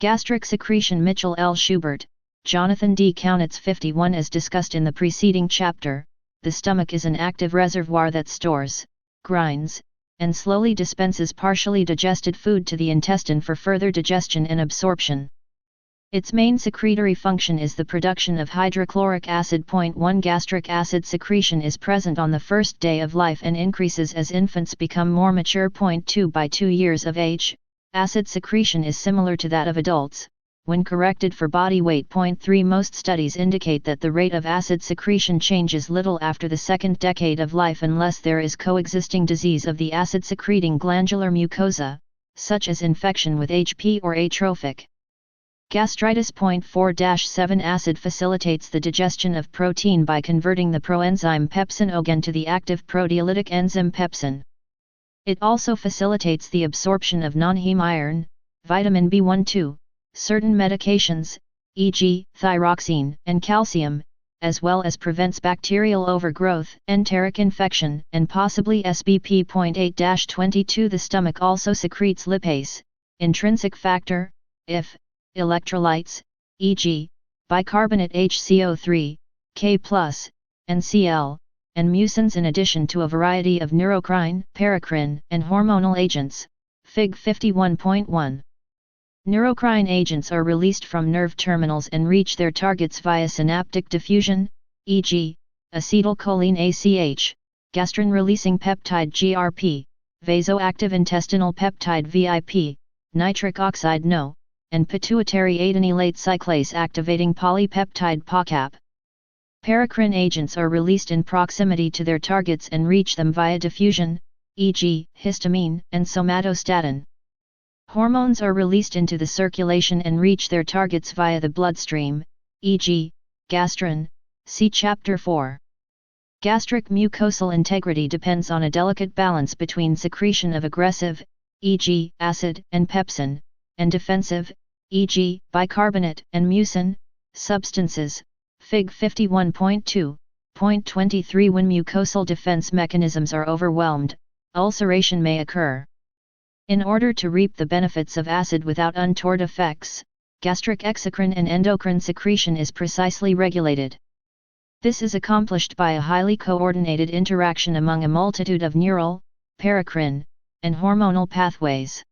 Gastric secretion. Mitchell L. Schubert, Jonathan D. Kaunitz 51. As discussed in the preceding chapter, the stomach is an active reservoir that stores, grinds, and slowly dispenses partially digested food to the intestine for further digestion and absorption. Its main secretory function is the production of hydrochloric acid. 1. Gastric acid secretion is present on the first day of life and increases as infants become more mature. 2. By 2 years of age, acid secretion is similar to that of adults, when corrected for body weight. 3. Most studies indicate that the rate of acid secretion changes little after the second decade of life unless there is coexisting disease of the acid-secreting glandular mucosa, such as infection with HP or atrophic gastritis. 4-7 Acid facilitates the digestion of protein by converting the proenzyme pepsin again to the active proteolytic enzyme pepsin. It also facilitates the absorption of non-heme iron, vitamin B1-2, certain medications, e.g., thyroxine and calcium, as well as prevents bacterial overgrowth, enteric infection, and possibly SBP. 8-22 The stomach also secretes lipase, intrinsic factor, if, electrolytes, e.g., bicarbonate HCO3, K+, and Cl, and mucins in addition to a variety of neurocrine, paracrine, and hormonal agents, Fig. 51.1. Neurocrine agents are released from nerve terminals and reach their targets via synaptic diffusion, e.g., acetylcholine ACH, gastrin-releasing peptide GRP, vasoactive intestinal peptide VIP, nitric oxide NO, and pituitary adenylate cyclase activating polypeptide POCAP. Paracrine agents are released in proximity to their targets and reach them via diffusion, e.g., histamine and somatostatin. Hormones are released into the circulation and reach their targets via the bloodstream, e.g., gastrin, see Chapter 4. Gastric mucosal integrity depends on a delicate balance between secretion of aggressive, e.g., acid and pepsin, and defensive, e.g., bicarbonate and mucin, substances, Fig. 51.2.23 When mucosal defense mechanisms are overwhelmed, ulceration may occur. In order to reap the benefits of acid without untoward effects, gastric exocrine and endocrine secretion is precisely regulated. This is accomplished by a highly coordinated interaction among a multitude of neural, paracrine, and hormonal pathways.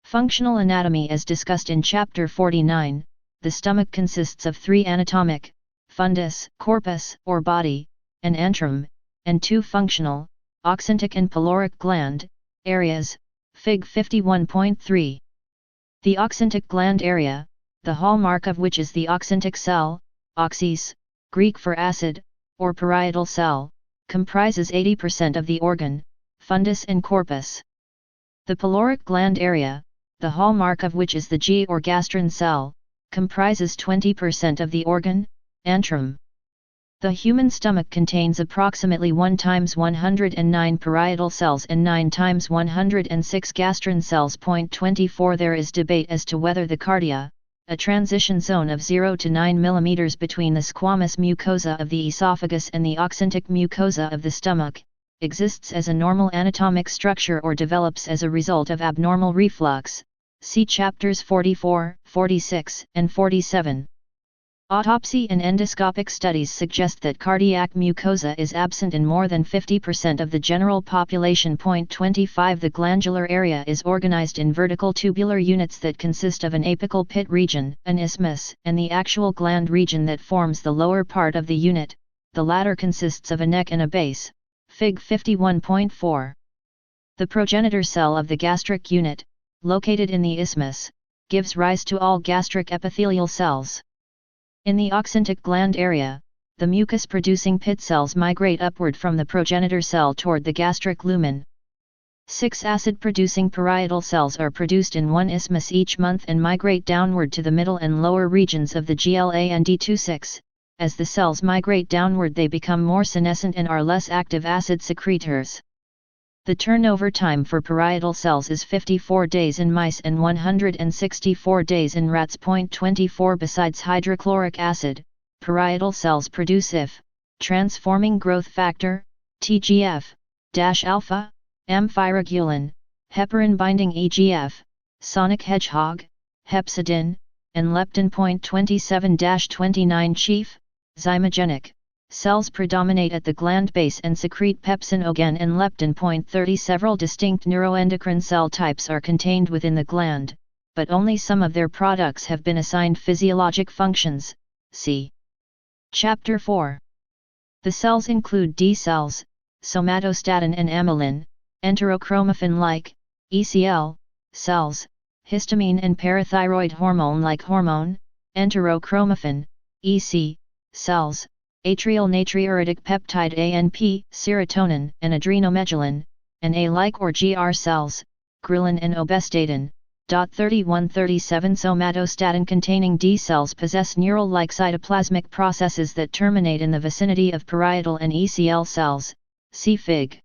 Functional anatomy. As discussed in Chapter 49, the stomach consists of 3 anatomic, fundus, corpus, or body, and antrum, and 2 functional, oxyntic and pyloric gland, areas, Fig. 51.3. The oxyntic gland area, the hallmark of which is the oxyntic cell, oxys, Greek for acid, or parietal cell, comprises 80% of the organ, fundus and corpus. The pyloric gland area, the hallmark of which is the G or gastrin cell, comprises 20% of the organ, antrum. The human stomach contains approximately 1 times 109 parietal cells and 9 times 106 gastrin cells. 24 There is debate as to whether the cardia, a transition zone of 0 to 9 mm between the squamous mucosa of the esophagus and the oxyntic mucosa of the stomach, exists as a normal anatomic structure or develops as a result of abnormal reflux. See Chapters 44, 46, and 47. Autopsy and endoscopic studies suggest that cardiac mucosa is absent in more than 50% of the general population. 25 The glandular area is organized in vertical tubular units that consist of an apical pit region, an isthmus, and the actual gland region that forms the lower part of the unit. The latter consists of a neck and a base. Fig. 51.4. The progenitor cell of the gastric unit, located in the isthmus, gives rise to all gastric epithelial cells. In the oxyntic gland area, the mucus-producing pit cells migrate upward from the progenitor cell toward the gastric lumen. 6 acid-producing parietal cells are produced in one isthmus each month and migrate downward to the middle and lower regions of the GLA and D26. As the cells migrate downward, they become more senescent and are less active acid secretors. The turnover time for parietal cells is 54 days in mice and 164 days in rats. 24 Besides hydrochloric acid, parietal cells produce IF, transforming growth factor, TGF-alpha, amphiregulin, heparin binding EGF, sonic hedgehog, hepcidin, and leptin. 27-29 Chief, zymogenic. Cells predominate at the gland base and secrete pepsin again and leptin. 30 Several distinct neuroendocrine cell types are contained within the gland, but only some of their products have been assigned physiologic functions. See Chapter 4. The cells include D cells, somatostatin and amylin, enterochromaffin-like, ECL, cells, histamine and parathyroid hormone-like hormone, enterochromaffin, EC, cells, atrial natriuretic peptide ANP, serotonin and adrenomedullin, and A-like or GR cells, ghrelin and obestatin. 3137 Somatostatin-containing D cells possess neural-like cytoplasmic processes that terminate in the vicinity of parietal and ECL cells. See Fig.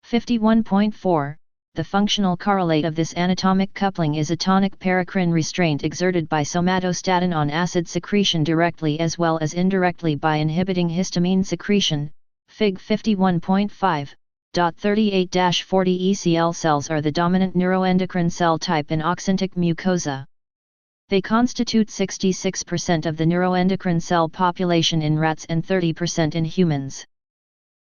51.4. The functional correlate of this anatomic coupling is a tonic paracrine restraint exerted by somatostatin on acid secretion directly as well as indirectly by inhibiting histamine secretion. Fig. 51.5. 38-40 ECL cells are the dominant neuroendocrine cell type in oxyntic mucosa. They constitute 66% of the neuroendocrine cell population in rats and 30% in humans.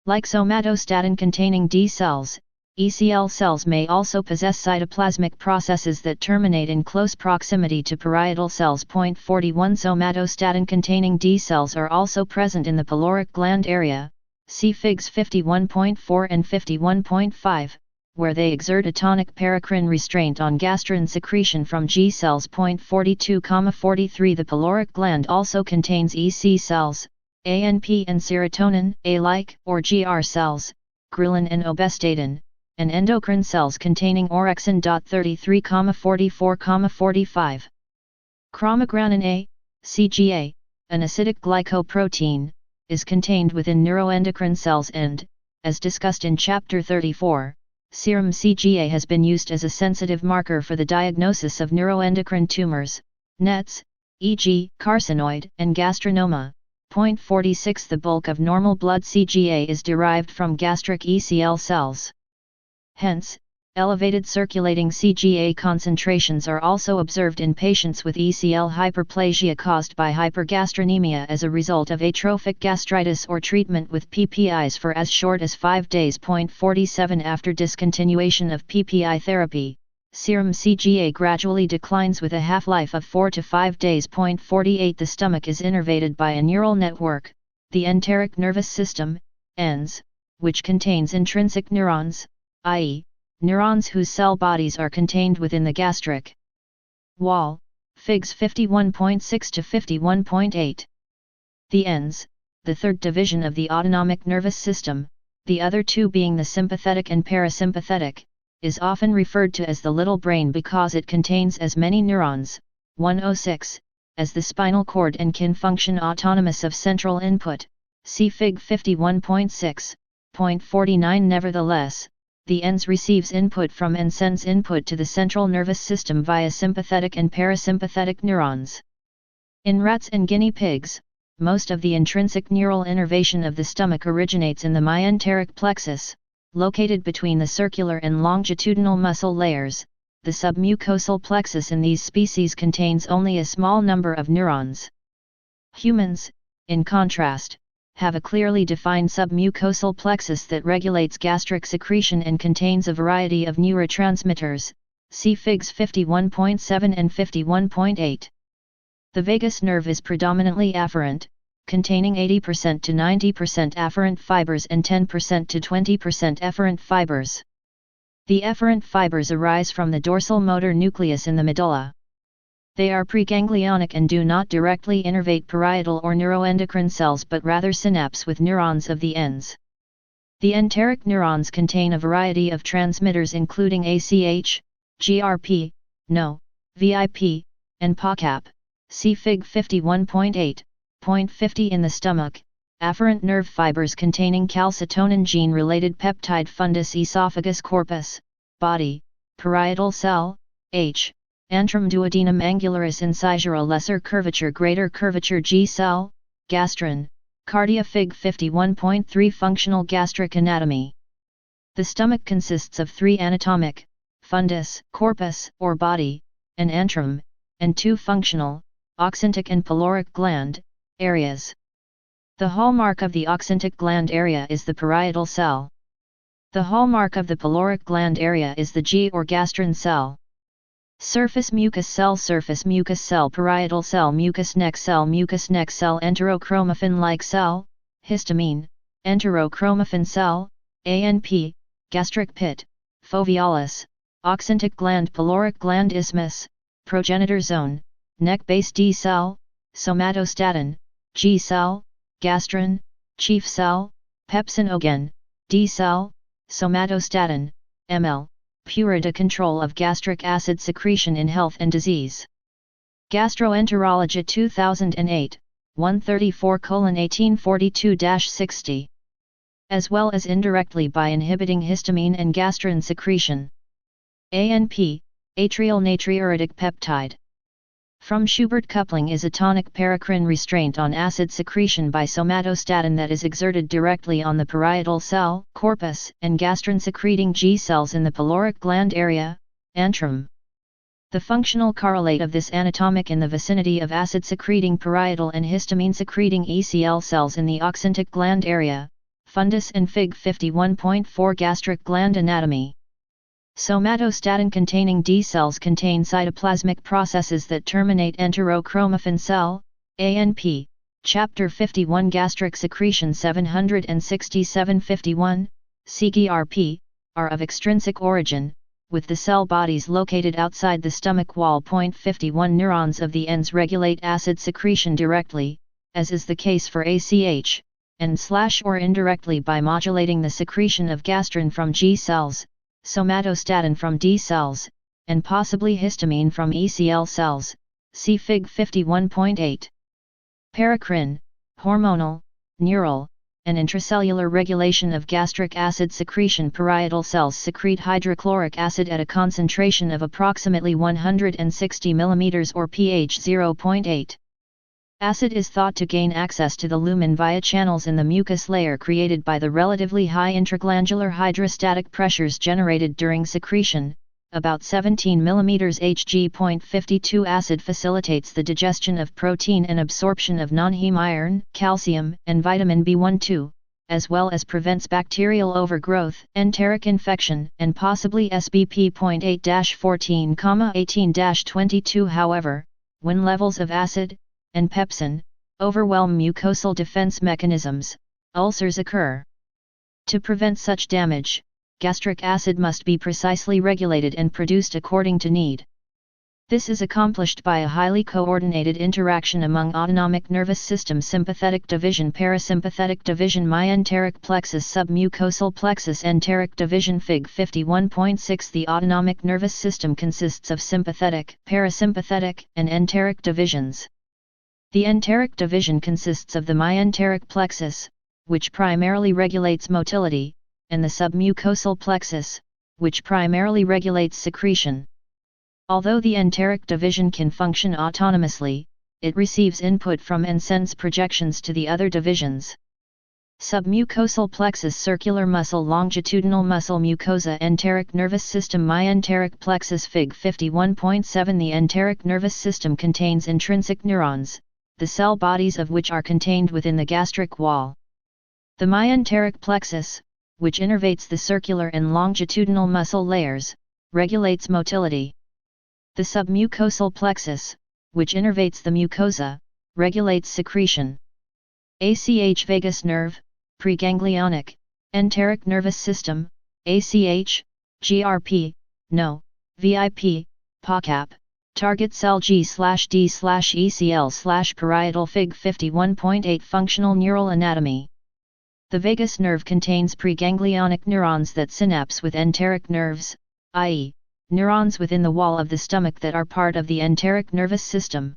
Like somatostatin-containing D cells, ECL cells may also possess cytoplasmic processes that terminate in close proximity to parietal cells. 41 Somatostatin-containing D cells are also present in the pyloric gland area. See Figs 51.4 and 51.5, where they exert a tonic paracrine restraint on gastrin secretion from G cells. 42,43 The pyloric gland also contains EC cells, ANP and serotonin, A-like or GR cells, ghrelin and obestatin, and endocrine cells containing orexin. 33,44,45. Chromogranin A, CGA, an acidic glycoprotein, is contained within neuroendocrine cells and, as discussed in Chapter 34, serum CGA has been used as a sensitive marker for the diagnosis of neuroendocrine tumors, NETs, e.g., carcinoid and gastrinoma. 46 The bulk of normal blood CGA is derived from gastric ECL cells. Hence, elevated circulating CGA concentrations are also observed in patients with ECL hyperplasia caused by hypergastrinemia as a result of atrophic gastritis or treatment with PPIs for as short as 5 days. 47 After discontinuation of PPI therapy, serum CGA gradually declines with a half-life of 4 to 5 days. 48 The stomach is innervated by a neural network, the enteric nervous system, ENS, which contains intrinsic neurons, i.e., neurons whose cell bodies are contained within the gastric wall. Figs 51.6 to 51.8. The ENS, the third division of the autonomic nervous system, the other two being the sympathetic and parasympathetic, is often referred to as the little brain because it contains as many neurons, 106, as the spinal cord and can function autonomous of central input. See Fig 51.6.49. Nevertheless, the ENS receives input from and sends input to the central nervous system via sympathetic and parasympathetic neurons. In rats and guinea pigs, most of the intrinsic neural innervation of the stomach originates in the myenteric plexus, located between the circular and longitudinal muscle layers. The submucosal plexus in these species contains only a small number of neurons. Humans, in contrast, have a clearly defined submucosal plexus that regulates gastric secretion and contains a variety of neurotransmitters. See Figs 51.7 and 51.8. The vagus nerve is predominantly afferent, containing 80% to 90% afferent fibers and 10% to 20% efferent fibers. The efferent fibers arise from the dorsal motor nucleus in the medulla. They are preganglionic and do not directly innervate parietal or neuroendocrine cells but rather synapse with neurons of the ENS. The enteric neurons contain a variety of transmitters including ACH, GRP, NO, VIP, and POCAP. See Fig 51.8.50 In the stomach, afferent nerve fibers containing calcitonin gene-related peptide fundus esophagus corpus, body, parietal cell, H. Antrum duodenum angularis incisura lesser curvature greater curvature G cell, gastrin, cardia. Fig 51.3 Functional gastric anatomy. The stomach consists of three anatomic, fundus, corpus or body, and antrum, and 2 functional, oxyntic and pyloric gland, areas. The hallmark of the oxyntic gland area is the parietal cell. The hallmark of the pyloric gland area is the G or gastrin cell. Surface mucus cell, parietal cell, mucous neck cell, enterochromaffin-like cell, histamine, enterochromaffin cell, ANP, gastric pit, foveolus, oxyntic gland, pyloric gland, isthmus, progenitor zone, neck base, D cell, somatostatin, G cell, gastrin, chief cell, pepsin again, D cell, somatostatin, ML, Purida, control of gastric acid secretion in health and disease. Gastroenterology 2008, 134:1842-60. As well as indirectly by inhibiting histamine and gastrin secretion. ANP, atrial natriuretic peptide. From Schubert coupling is a tonic paracrine restraint on acid secretion by somatostatin that is exerted directly on the parietal cell, corpus, and gastrin-secreting G cells in the pyloric gland area, antrum. The functional correlate of this anatomic in the vicinity of acid-secreting parietal and histamine-secreting ECL cells in the oxyntic gland area, fundus and Fig 51.4 gastric gland anatomy. Somatostatin-containing D cells contain cytoplasmic processes that terminate enterochromaffin cell, ANP, Chapter 51 Gastric Secretion 767-51, CGRP, are of extrinsic origin, with the cell bodies located outside the stomach wall. 51 Neurons of the ends regulate acid secretion directly, as is the case for ACH, and/or indirectly by modulating the secretion of gastrin from G cells, somatostatin from D cells, and possibly histamine from ECL cells, see Fig 51.8. Paracrine, hormonal, neural, and intracellular regulation of gastric acid secretion. Parietal cells secrete hydrochloric acid at a concentration of approximately 160 mm or pH 0.8. Acid is thought to gain access to the lumen via channels in the mucus layer created by the relatively high intraglandular hydrostatic pressures generated during secretion, about 17 mm Hg.52. Acid facilitates the digestion of protein and absorption of non-heme iron, calcium, and vitamin B1-2, as well as prevents bacterial overgrowth, enteric infection, and possibly SBP.8-14, 18-22. However, when levels of acid and pepsin overwhelm mucosal defense mechanisms, ulcers occur. To prevent such damage, gastric acid must be precisely regulated and produced according to need. This is accomplished by a highly coordinated interaction among autonomic nervous system, sympathetic division, parasympathetic division, myenteric plexus, submucosal plexus, enteric division. Fig 51.6. The autonomic nervous system consists of sympathetic, parasympathetic, and enteric divisions. The enteric division consists of the myenteric plexus, which primarily regulates motility, and the submucosal plexus, which primarily regulates secretion. Although the enteric division can function autonomously, it receives input from and sends projections to the other divisions. Submucosal plexus, circular muscle, longitudinal muscle, mucosa, enteric nervous system, myenteric plexus. Fig 51.7. The enteric nervous system contains intrinsic neurons, the cell bodies of which are contained within the gastric wall. The myenteric plexus, which innervates the circular and longitudinal muscle layers, regulates motility. The submucosal plexus, which innervates the mucosa, regulates secretion. ACH, vagus nerve, preganglionic, enteric nervous system, ACH, GRP, no, VIP, POCAP. Target cell G/D/ECL/parietal. Fig 51.8. Functional neural anatomy. The vagus nerve contains preganglionic neurons that synapse with enteric nerves, i.e., neurons within the wall of the stomach that are part of the enteric nervous system.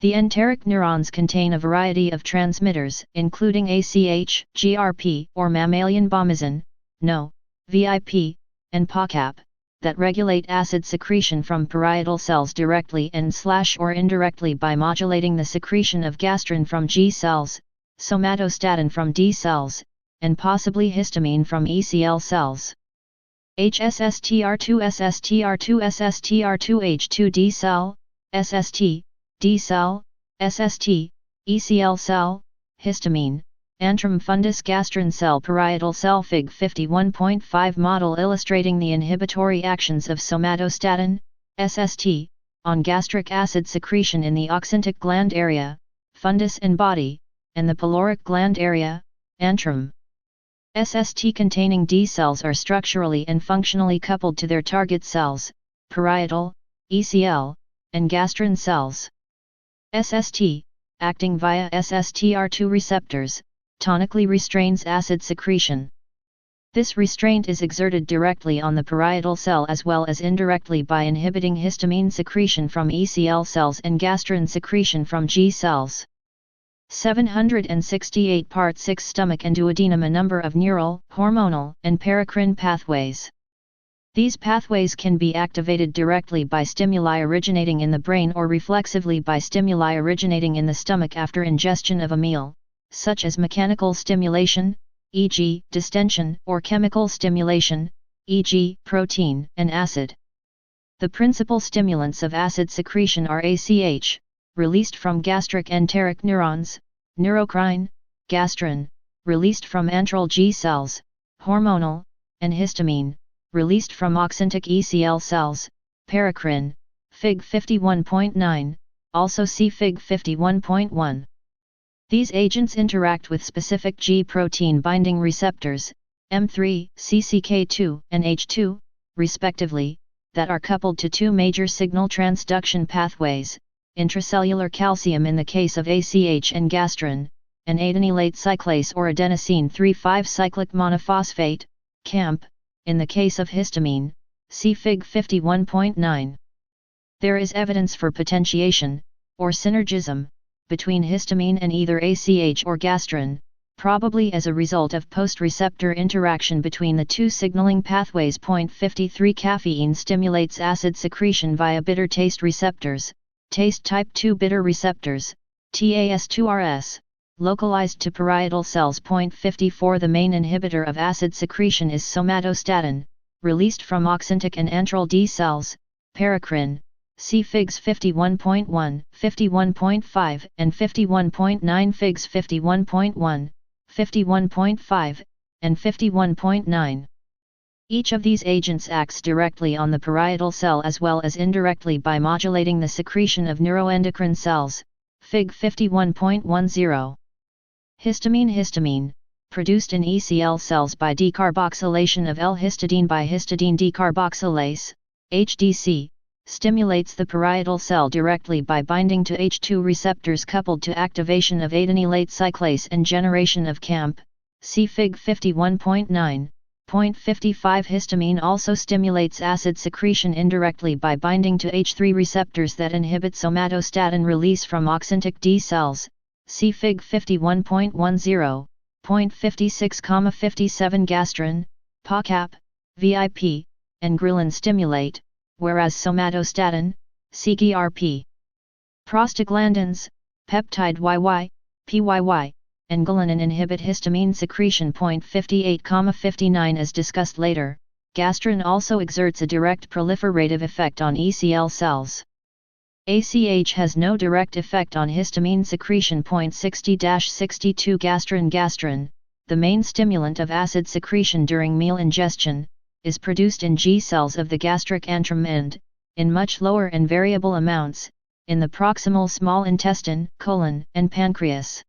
The enteric neurons contain a variety of transmitters, including ACH, GRP, or mammalian bomazine, no, VIP, and POCAP, that regulate acid secretion from parietal cells directly and/or indirectly by modulating the secretion of gastrin from G cells, somatostatin from D cells, and possibly histamine from ECL cells. HSSTR2 SSTR2 SSTR2 H2 D cell, SST, D cell, SST, ECL cell, histamine, antrum fundus gastrin cell parietal cell Fig 51.5 model illustrating the inhibitory actions of somatostatin, SST, on gastric acid secretion in the oxyntic gland area, fundus and body, and the pyloric gland area, antrum. SST-containing D cells are structurally and functionally coupled to their target cells, parietal, ECL, and gastrin cells. SST, acting via SSTR2 receptors, tonically restrains acid secretion. This restraint is exerted directly on the parietal cell as well as indirectly by inhibiting histamine secretion from ECL cells and gastrin secretion from G cells. 768 Part 6 Stomach and duodenum. A number of neural, hormonal, and paracrine pathways. These pathways can be activated directly by stimuli originating in the brain or reflexively by stimuli originating in the stomach after ingestion of a meal, such as mechanical stimulation, e.g., distension, or chemical stimulation, e.g., protein and acid. The principal stimulants of acid secretion are ACH, released from gastric enteric neurons, neurocrine, gastrin, released from antral G cells, hormonal, and histamine, released from oxyntic ECL cells, paracrine, Fig 51.9, also see Fig 51.1. These agents interact with specific G protein binding receptors, M3, CCK2, and H2, respectively, that are coupled to two major signal transduction pathways, intracellular calcium in the case of ACH and gastrin, and adenylate cyclase or adenosine 3,5-cyclic monophosphate, CAMP, in the case of histamine, see Fig 51.9. There is evidence for potentiation, or synergism, between histamine and either ACH or gastrin, probably as a result of post-receptor interaction between the two signaling pathways. 53 Caffeine stimulates acid secretion via bitter taste receptors, taste type 2 bitter receptors, TAS2RS, localized to parietal cells. 54 The main inhibitor of acid secretion is somatostatin, released from oxyntic and antral D cells, paracrine, see Figs 51.1, 51.5 and 51.9. Figs 51.1, 51.5, and 51.9. Each of these agents acts directly on the parietal cell as well as indirectly by modulating the secretion of neuroendocrine cells, Fig 51.10. Histamine, produced in ECL cells by decarboxylation of L-histidine by histidine decarboxylase, HDC, stimulates the parietal cell directly by binding to H2 receptors coupled to activation of adenylate cyclase and generation of CAMP, see Fig 51.9. 55 Histamine also stimulates acid secretion indirectly by binding to H3 receptors that inhibit somatostatin release from oxyntic D cells, see Fig 51.10. 56,57 Gastrin, PACAP, VIP, and ghrelin stimulate, whereas somatostatin, CGRP. Prostaglandins, peptide YY, PYY, and ghalanin inhibit histamine secretion. 58,59 As discussed later, gastrin also exerts a direct proliferative effect on ECL cells. ACH has no direct effect on histamine secretion. 60-62 Gastrin, the main stimulant of acid secretion during meal ingestion, is produced in G cells of the gastric antrum and, in much lower and variable amounts, in the proximal small intestine, colon, and pancreas.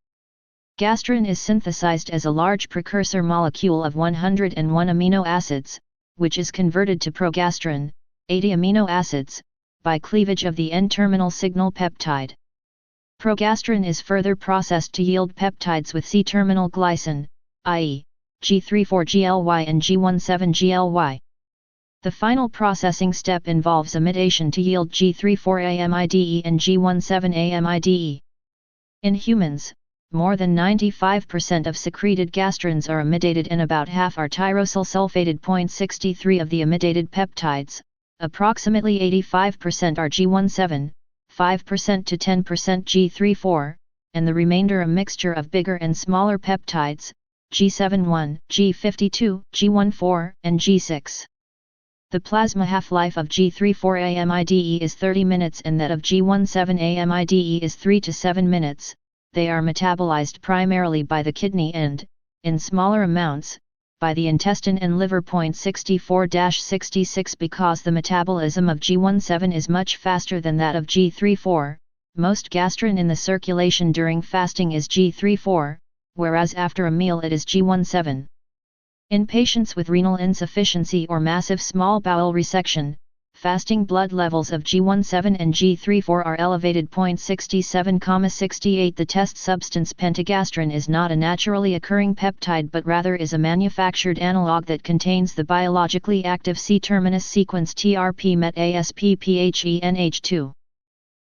Gastrin is synthesized as a large precursor molecule of 101 amino acids, which is converted to progastrin, 80 amino acids, by cleavage of the N-terminal signal peptide. Progastrin is further processed to yield peptides with C-terminal glycine, i.e., G34GLY and G17GLY. The final processing step involves amidation to yield G34AMIDE and G17AMIDE. In humans, more than 95% of secreted gastrins are amidated and about half are tyrosyl sulfated. 63 of the amidated peptides, approximately 85% are G17, 5% to 10% G34, and the remainder a mixture of bigger and smaller peptides, G71, G52, G14, and G6. The plasma half-life of G34-AMIDE is 30 minutes and that of G17-AMIDE is 3 to 7 minutes. They are metabolized primarily by the kidney and, in smaller amounts, by the intestine and liver. 64-66 Because the metabolism of G17 is much faster than that of G34, most gastrin in the circulation during fasting is G34, whereas after a meal it is G17. In patients with renal insufficiency or massive small bowel resection, fasting blood levels of G17 and G34 are elevated. 67,68 The test substance pentagastrin is not a naturally occurring peptide but rather is a manufactured analog that contains the biologically active C-terminus sequence TRP-MET-ASP-PHENH2.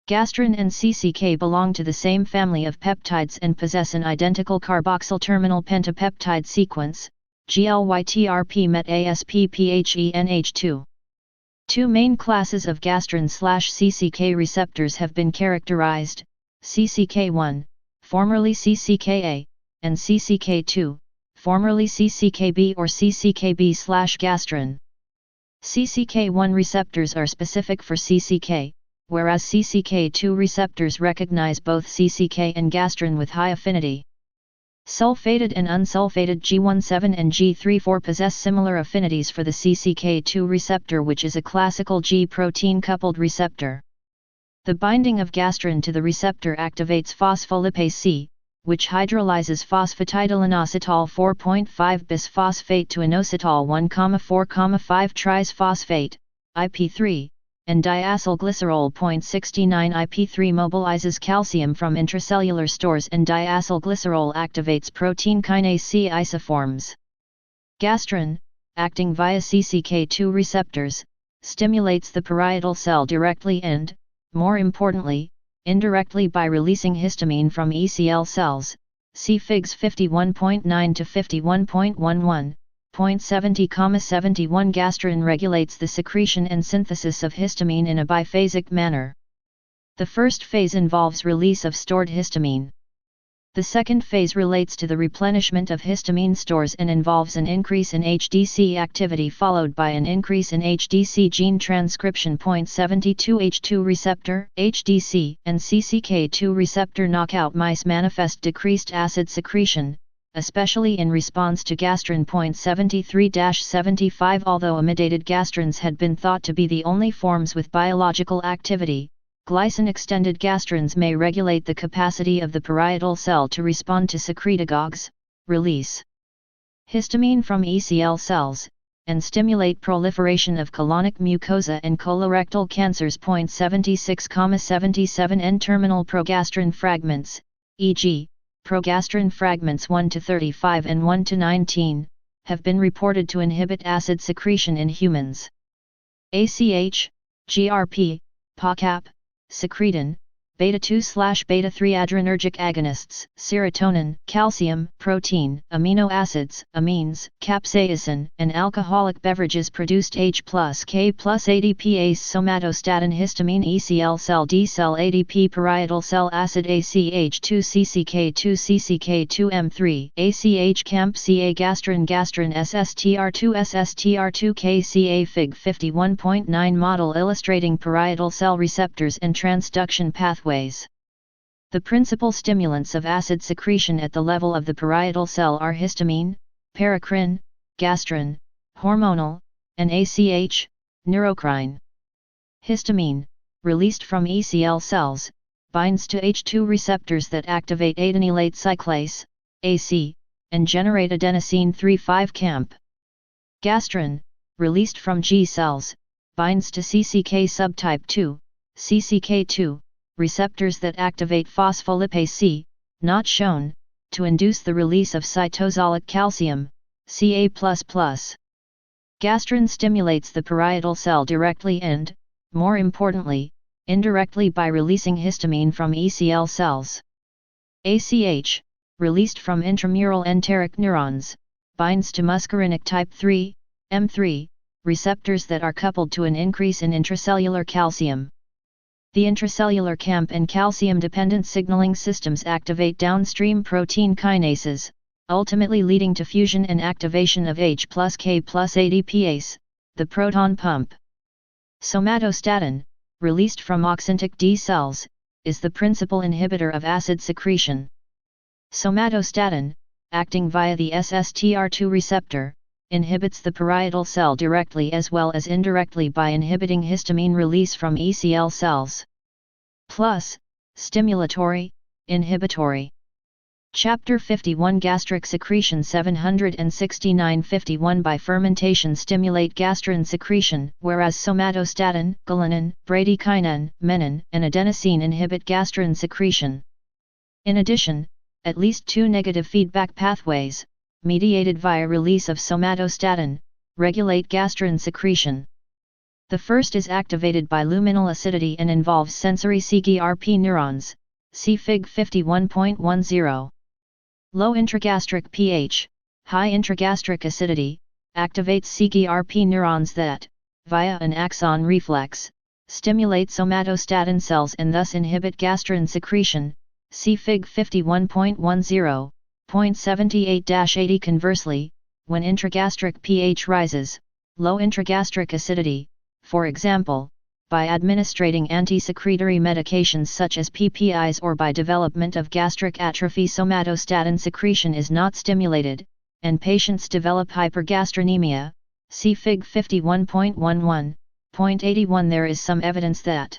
Gastrin and CCK belong to the same family of peptides and possess an identical carboxyl terminal pentapeptide sequence, GLYTRP-MET-ASP-PHENH2. Two main classes of gastrin/CCK receptors have been characterized, CCK1, formerly CCKA, and CCK2, formerly CCKB or CCKB/gastrin. CCK1 receptors are specific for CCK, whereas CCK2 receptors recognize both CCK and gastrin with high affinity. Sulfated and unsulfated G17 and G34 possess similar affinities for the CCK2 receptor, which is a classical G-protein coupled receptor. The binding of gastrin to the receptor activates phospholipase C, which hydrolyzes phosphatidylinositol 4.5-bisphosphate to inositol 1,4,5-trisphosphate, IP3, and diacylglycerol. 69 IP3 mobilizes calcium from intracellular stores and diacylglycerol activates protein kinase C isoforms. Gastrin, acting via CCK2 receptors, stimulates the parietal cell directly and, more importantly, indirectly by releasing histamine from ECL cells, see Figs 51.9 to 51.11. 70,71 Gastrin regulates the secretion and synthesis of histamine in a biphasic manner. The first phase involves release of stored histamine. The second phase relates to the replenishment of histamine stores and involves an increase in HDC activity followed by an increase in HDC gene transcription. 72 H2 receptor, HDC, and CCK2 receptor knockout mice manifest decreased acid secretion, especially in response to gastrin. 73-75 Although amidated gastrins had been thought to be the only forms with biological activity, glycine-extended gastrins may regulate the capacity of the parietal cell to respond to secretagogues, release histamine from ECL cells, and stimulate proliferation of colonic mucosa and colorectal cancers. 76,77 N-terminal progastrin fragments, e.g., progastrin fragments 1 to 35 and 1 to 19, have been reported to inhibit acid secretion in humans. ACH, GRP, PACAP, secretin, beta-2/beta-3 adrenergic agonists, serotonin, calcium, protein, amino acids, amines, capsaicin, and alcoholic beverages produced H plus K plus ADPase somatostatin histamine ECL cell D cell ADP parietal cell acid ACH2 CCK2 CCK2M3 ACH camp CA gastrin SSTR2 SSTR2 KCA Fig 51.9 model illustrating parietal cell receptors and transduction pathways. The principal stimulants of acid secretion at the level of the parietal cell are histamine, paracrine, gastrin, hormonal, and ACH, neurocrine. Histamine, released from ECL cells, binds to H2 receptors that activate adenylate cyclase, AC, and generate adenosine 3,5-camp. Gastrin, released from G cells, binds to CCK subtype 2, CCK2, receptors that activate phospholipase C, not shown, to induce the release of cytosolic calcium, Ca++. Gastrin stimulates the parietal cell directly and, more importantly, indirectly by releasing histamine from ECL cells. ACH, released from intramural enteric neurons, binds to muscarinic type 3, M3, receptors that are coupled to an increase in intracellular calcium. The intracellular CAMP and calcium-dependent signaling systems activate downstream protein kinases, ultimately leading to fusion and activation of H plus K plus ADPase, the proton pump. Somatostatin, released from oxyntic D cells, is the principal inhibitor of acid secretion. Somatostatin, acting via the SSTR2 receptor, inhibits the parietal cell directly as well as indirectly by inhibiting histamine release from ECL cells. Plus, stimulatory, inhibitory. Chapter 51 Gastric secretion 769-51 by fermentation stimulate gastrin secretion, whereas somatostatin, galanin, bradykinin, menin, and adenosine inhibit gastrin secretion. In addition, at least two negative feedback pathways, mediated via release of somatostatin, regulate gastrin secretion. The first is activated by luminal acidity and involves sensory CGRP neurons, see Fig 51.10. Low intragastric pH, high intragastric acidity, activates CGRP neurons that, via an axon reflex, stimulate somatostatin cells and thus inhibit gastrin secretion, see Fig 51.10. 0.78-80. Conversely, when intragastric pH rises, low intragastric acidity, for example, by administrating anti-secretory medications such as PPIs or by development of gastric atrophy, somatostatin secretion is not stimulated, and patients develop hypergastrinemia, see Fig 51.11. 0.81. There is some evidence that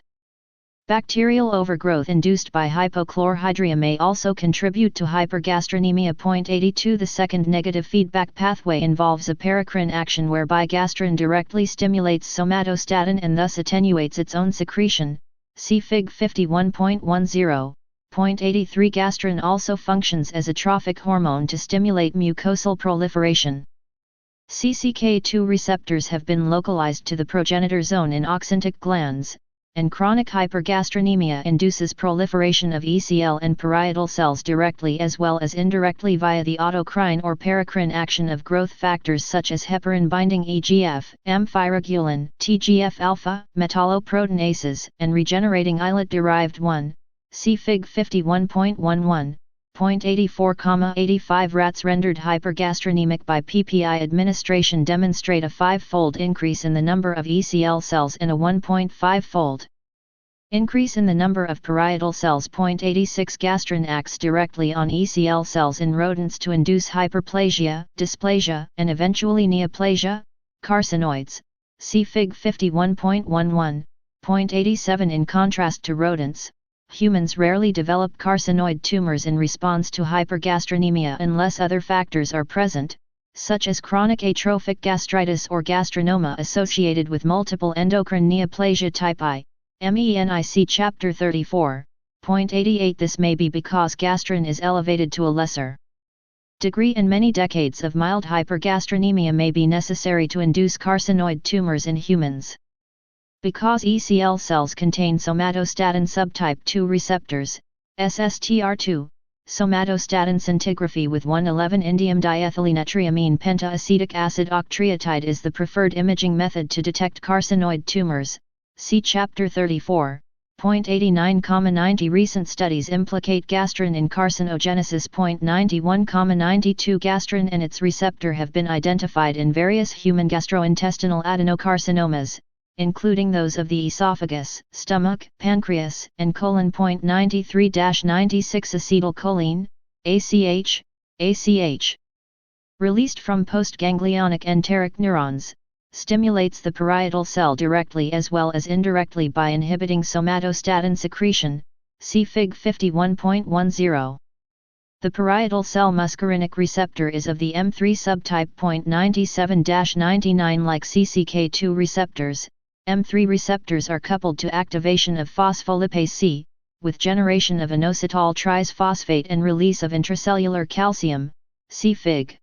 bacterial overgrowth induced by hypochlorhydria may also contribute to hypergastrinemia. 0.82. The second negative feedback pathway involves a paracrine action whereby gastrin directly stimulates somatostatin and thus attenuates its own secretion, see Fig 51.10. 0.83. Gastrin also functions as a trophic hormone to stimulate mucosal proliferation. CCK2 receptors have been localized to the progenitor zone in oxyntic glands, and chronic hypergastrinemia induces proliferation of ECL and parietal cells directly as well as indirectly via the autocrine or paracrine action of growth factors such as heparin-binding EGF, amphiregulin, TGF-alpha, metalloproteinases, and regenerating islet-derived 1, see Fig 51.11. 0.84-85. Rats rendered hypergastronemic by PPI administration demonstrate a 5-fold increase in the number of ECL cells and a 1.5-fold increase in the number of parietal cells. 0.86. Gastrin acts directly on ECL cells in rodents to induce hyperplasia, dysplasia, and eventually neoplasia, carcinoids, see Fig 51.11. 0.87. In contrast to rodents, humans rarely develop carcinoid tumors in response to hypergastrinemia unless other factors are present, such as chronic atrophic gastritis or gastrinoma associated with multiple endocrine neoplasia type I, MENIC Chapter 34, 0.88. This may be because gastrin is elevated to a lesser degree and many decades of mild hypergastrinemia may be necessary to induce carcinoid tumors in humans. Because ECL cells contain somatostatin subtype 2 receptors, SSTR2, somatostatin scintigraphy with 1,11-indium diethylenetriamine pentaacetic acid octreotide is the preferred imaging method to detect carcinoid tumors, see Chapter 34, 0.89-90. Recent studies implicate gastrin in carcinogenesis. 0.91-92. Gastrin and its receptor have been identified in various human gastrointestinal adenocarcinomas, including those of the esophagus, stomach, pancreas, and colon. 0.93-96 Acetylcholine, ACH, released from postganglionic enteric neurons, stimulates the parietal cell directly as well as indirectly by inhibiting somatostatin secretion, see Fig 51.10. The parietal cell muscarinic receptor is of the M3 subtype. 0.97-99 Like CCK2 receptors, M3 receptors are coupled to activation of phospholipase C, with generation of inositol trisphosphate and release of intracellular calcium, see Fig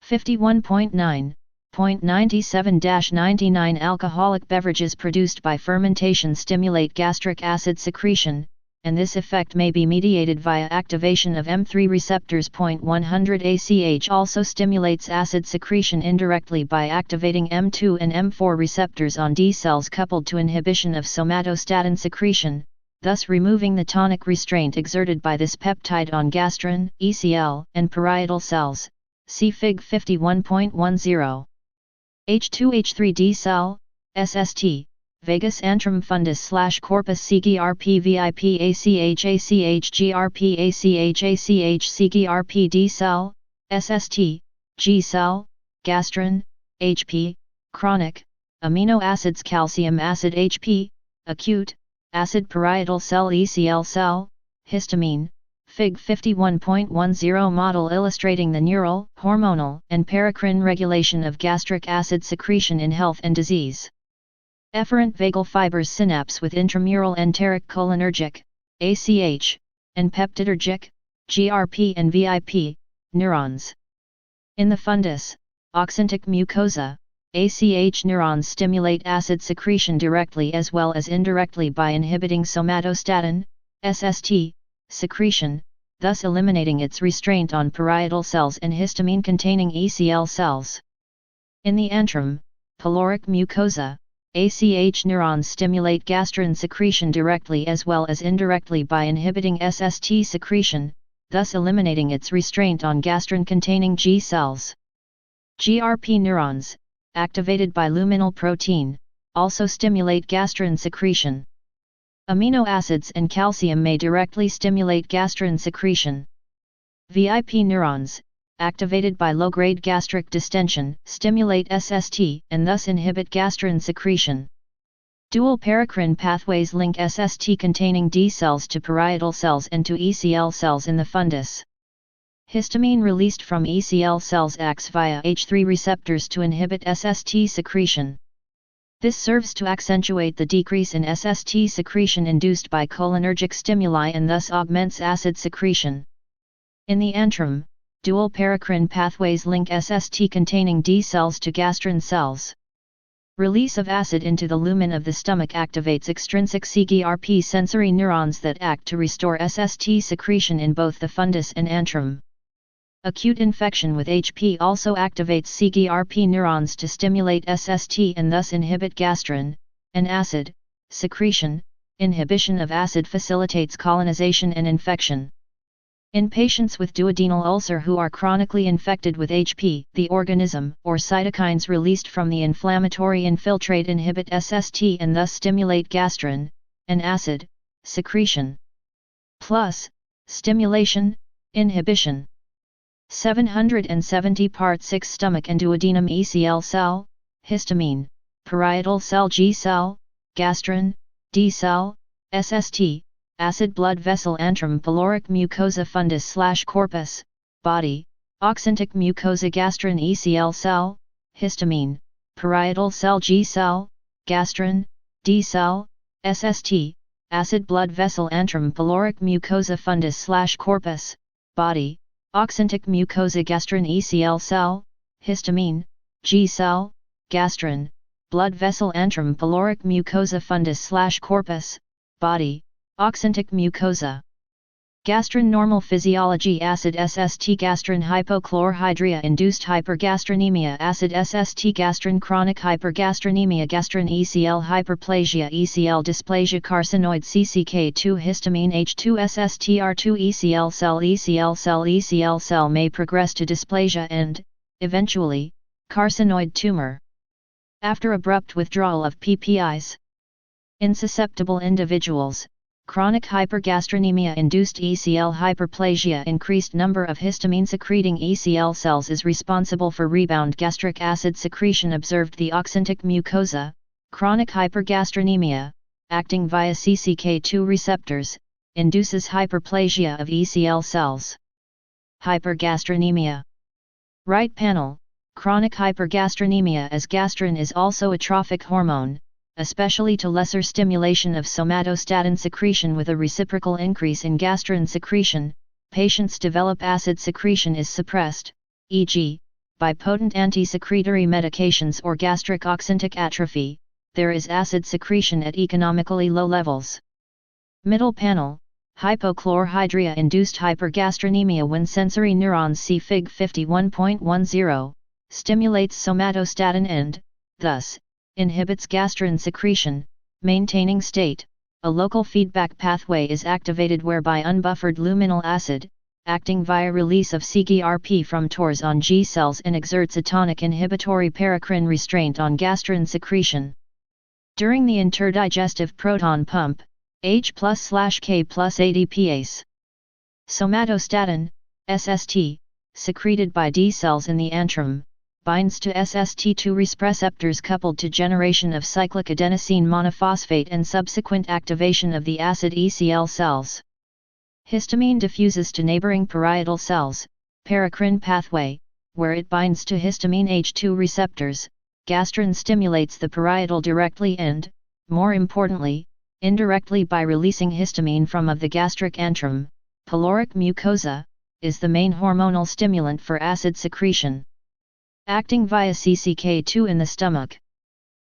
51.9. 0.97-99 Alcoholic beverages produced by fermentation stimulate gastric acid secretion, and this effect may be mediated via activation of M3 receptors. 100 ACH also stimulates acid secretion indirectly by activating M2 and M4 receptors on D cells coupled to inhibition of somatostatin secretion, thus removing the tonic restraint exerted by this peptide on gastrin, ECL, and parietal cells, see Fig 51.10. H2H3D cell, SST, vagus antrum fundus / corpus CGRP VIP ACH ACH GRP ACH ACH CGRP D cell, SST, G cell, gastrin, HP, chronic, amino acids calcium acid HP, acute, acid parietal cell ECL cell, histamine, Fig 51.10 model illustrating the neural, hormonal, and paracrine regulation of gastric acid secretion in health and disease. Efferent vagal fibers synapse with intramural enteric cholinergic, ACH, and peptidergic, GRP and VIP, neurons. In the fundus, oxyntic mucosa, ACH neurons stimulate acid secretion directly as well as indirectly by inhibiting somatostatin, SST, secretion, thus eliminating its restraint on parietal cells and histamine-containing ECL cells. In the antrum, pyloric mucosa, ACH neurons stimulate gastrin secretion directly as well as indirectly by inhibiting SST secretion, thus eliminating its restraint on gastrin-containing G cells. GRP neurons, activated by luminal protein, also stimulate gastrin secretion. Amino acids and calcium may directly stimulate gastrin secretion. VIP neurons, activated by low-grade gastric distension, stimulate SST and thus inhibit gastrin secretion. Dual paracrine pathways link SST-containing D cells to parietal cells and to ECL cells in the fundus. Histamine released from ECL cells acts via H3 receptors to inhibit SST secretion. This serves to accentuate the decrease in SST secretion induced by cholinergic stimuli and thus augments acid secretion. In the antrum, dual paracrine pathways link SST-containing D cells to gastrin cells. Release of acid into the lumen of the stomach activates extrinsic CGRP sensory neurons that act to restore SST secretion in both the fundus and antrum. Acute infection with HP also activates CGRP neurons to stimulate SST and thus inhibit gastrin, and acid, secretion. Inhibition of acid facilitates colonization and infection. In patients with duodenal ulcer who are chronically infected with HP, the organism or cytokines released from the inflammatory infiltrate inhibit SST and thus stimulate gastrin, and acid, secretion. Plus, stimulation, inhibition. 770 Part 6 Stomach and duodenum ECL cell, histamine, parietal cell G cell, gastrin, D cell, SST, acid blood vessel antrum pyloric mucosa fundus / corpus, body, oxyntic mucosa gastrin ECL cell, histamine, parietal cell G cell, gastrin, D cell, SST, acid blood vessel antrum pyloric mucosa fundus / corpus, body, oxyntic mucosa gastrin ECL cell, histamine, G cell, gastrin, blood vessel antrum pyloric mucosa fundus / corpus, body, oxyntic mucosa. Gastrin normal physiology acid SST gastrin hypochlorhydria induced hypergastrinemia acid SST gastrin chronic hypergastrinemia gastrin ECL hyperplasia ECL dysplasia carcinoid CCK2 histamine H2 SSTR2 ECL cell may progress to dysplasia and, eventually, carcinoid tumor. After abrupt withdrawal of PPIs. In susceptible individuals, chronic hypergastrinemia-induced ECL hyperplasia increased number of histamine-secreting ECL cells is responsible for rebound gastric acid secretion observed the oxyntic mucosa, chronic hypergastrinemia, acting via CCK2 receptors, induces hyperplasia of ECL cells. Hypergastrinemia. Right panel, chronic hypergastrinemia as gastrin is also a trophic hormone, especially to lesser stimulation of somatostatin secretion with a reciprocal increase in gastrin secretion, patients develop acid secretion is suppressed, e.g., by potent anti-secretory medications or gastric oxyntic atrophy, there is acid secretion at economically low levels. Middle panel, hypochlorhydria-induced hypergastrinemia when sensory neurons see Fig 51.10, stimulates somatostatin and, thus, inhibits gastrin secretion, maintaining state, a local feedback pathway is activated whereby unbuffered luminal acid, acting via release of CGRP from TORs on G cells and exerts a tonic inhibitory paracrine restraint on gastrin secretion. During the interdigestive proton pump, H+/K+ ADPase. Somatostatin, SST, secreted by D cells in the antrum, binds to SST2 receptors coupled to generation of cyclic adenosine monophosphate and subsequent activation of the acid ECL cells. Histamine diffuses to neighboring parietal cells, paracrine pathway, where it binds to histamine H2 receptors. Gastrin stimulates the parietal directly and, more importantly, indirectly by releasing histamine from of the gastric antrum. Pyloric mucosa is the main hormonal stimulant for acid secretion. Acting via CCK2 in the stomach.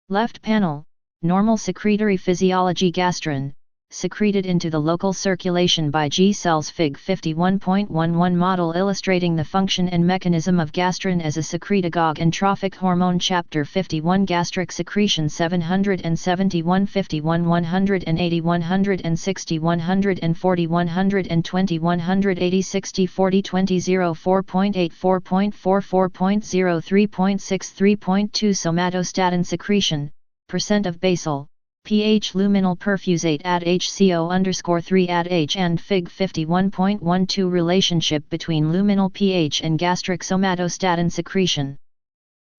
Left panel, normal secretory physiology. Gastrin, secreted into the local circulation by G cells. Fig 51.11 model illustrating the function and mechanism of gastrin as a secretagogue and trophic hormone. Chapter 51 Gastric secretion 771 51 180 160 140 120 180 60 40 20 04.8 4.44.0 3.6 3.2 Somatostatin secretion, percent of basal, pH luminal perfusate add HCO_3 add H and Fig 51.12 relationship between luminal pH and gastric somatostatin secretion.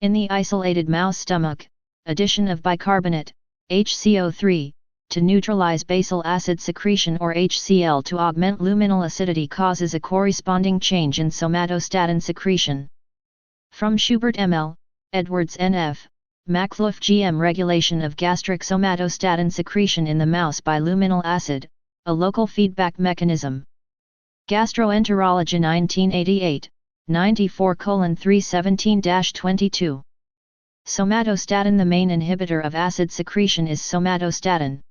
In the isolated mouse stomach, addition of bicarbonate, HCO3, to neutralize basal acid secretion or HCl to augment luminal acidity causes a corresponding change in somatostatin secretion. From Schubert ML, Edwards NF. Maclouf GM regulation of gastric somatostatin secretion in the mouse by luminal acid, a local feedback mechanism. Gastroenterology 1988, 94:317-22. Somatostatin. The main inhibitor of acid secretion is somatostatin.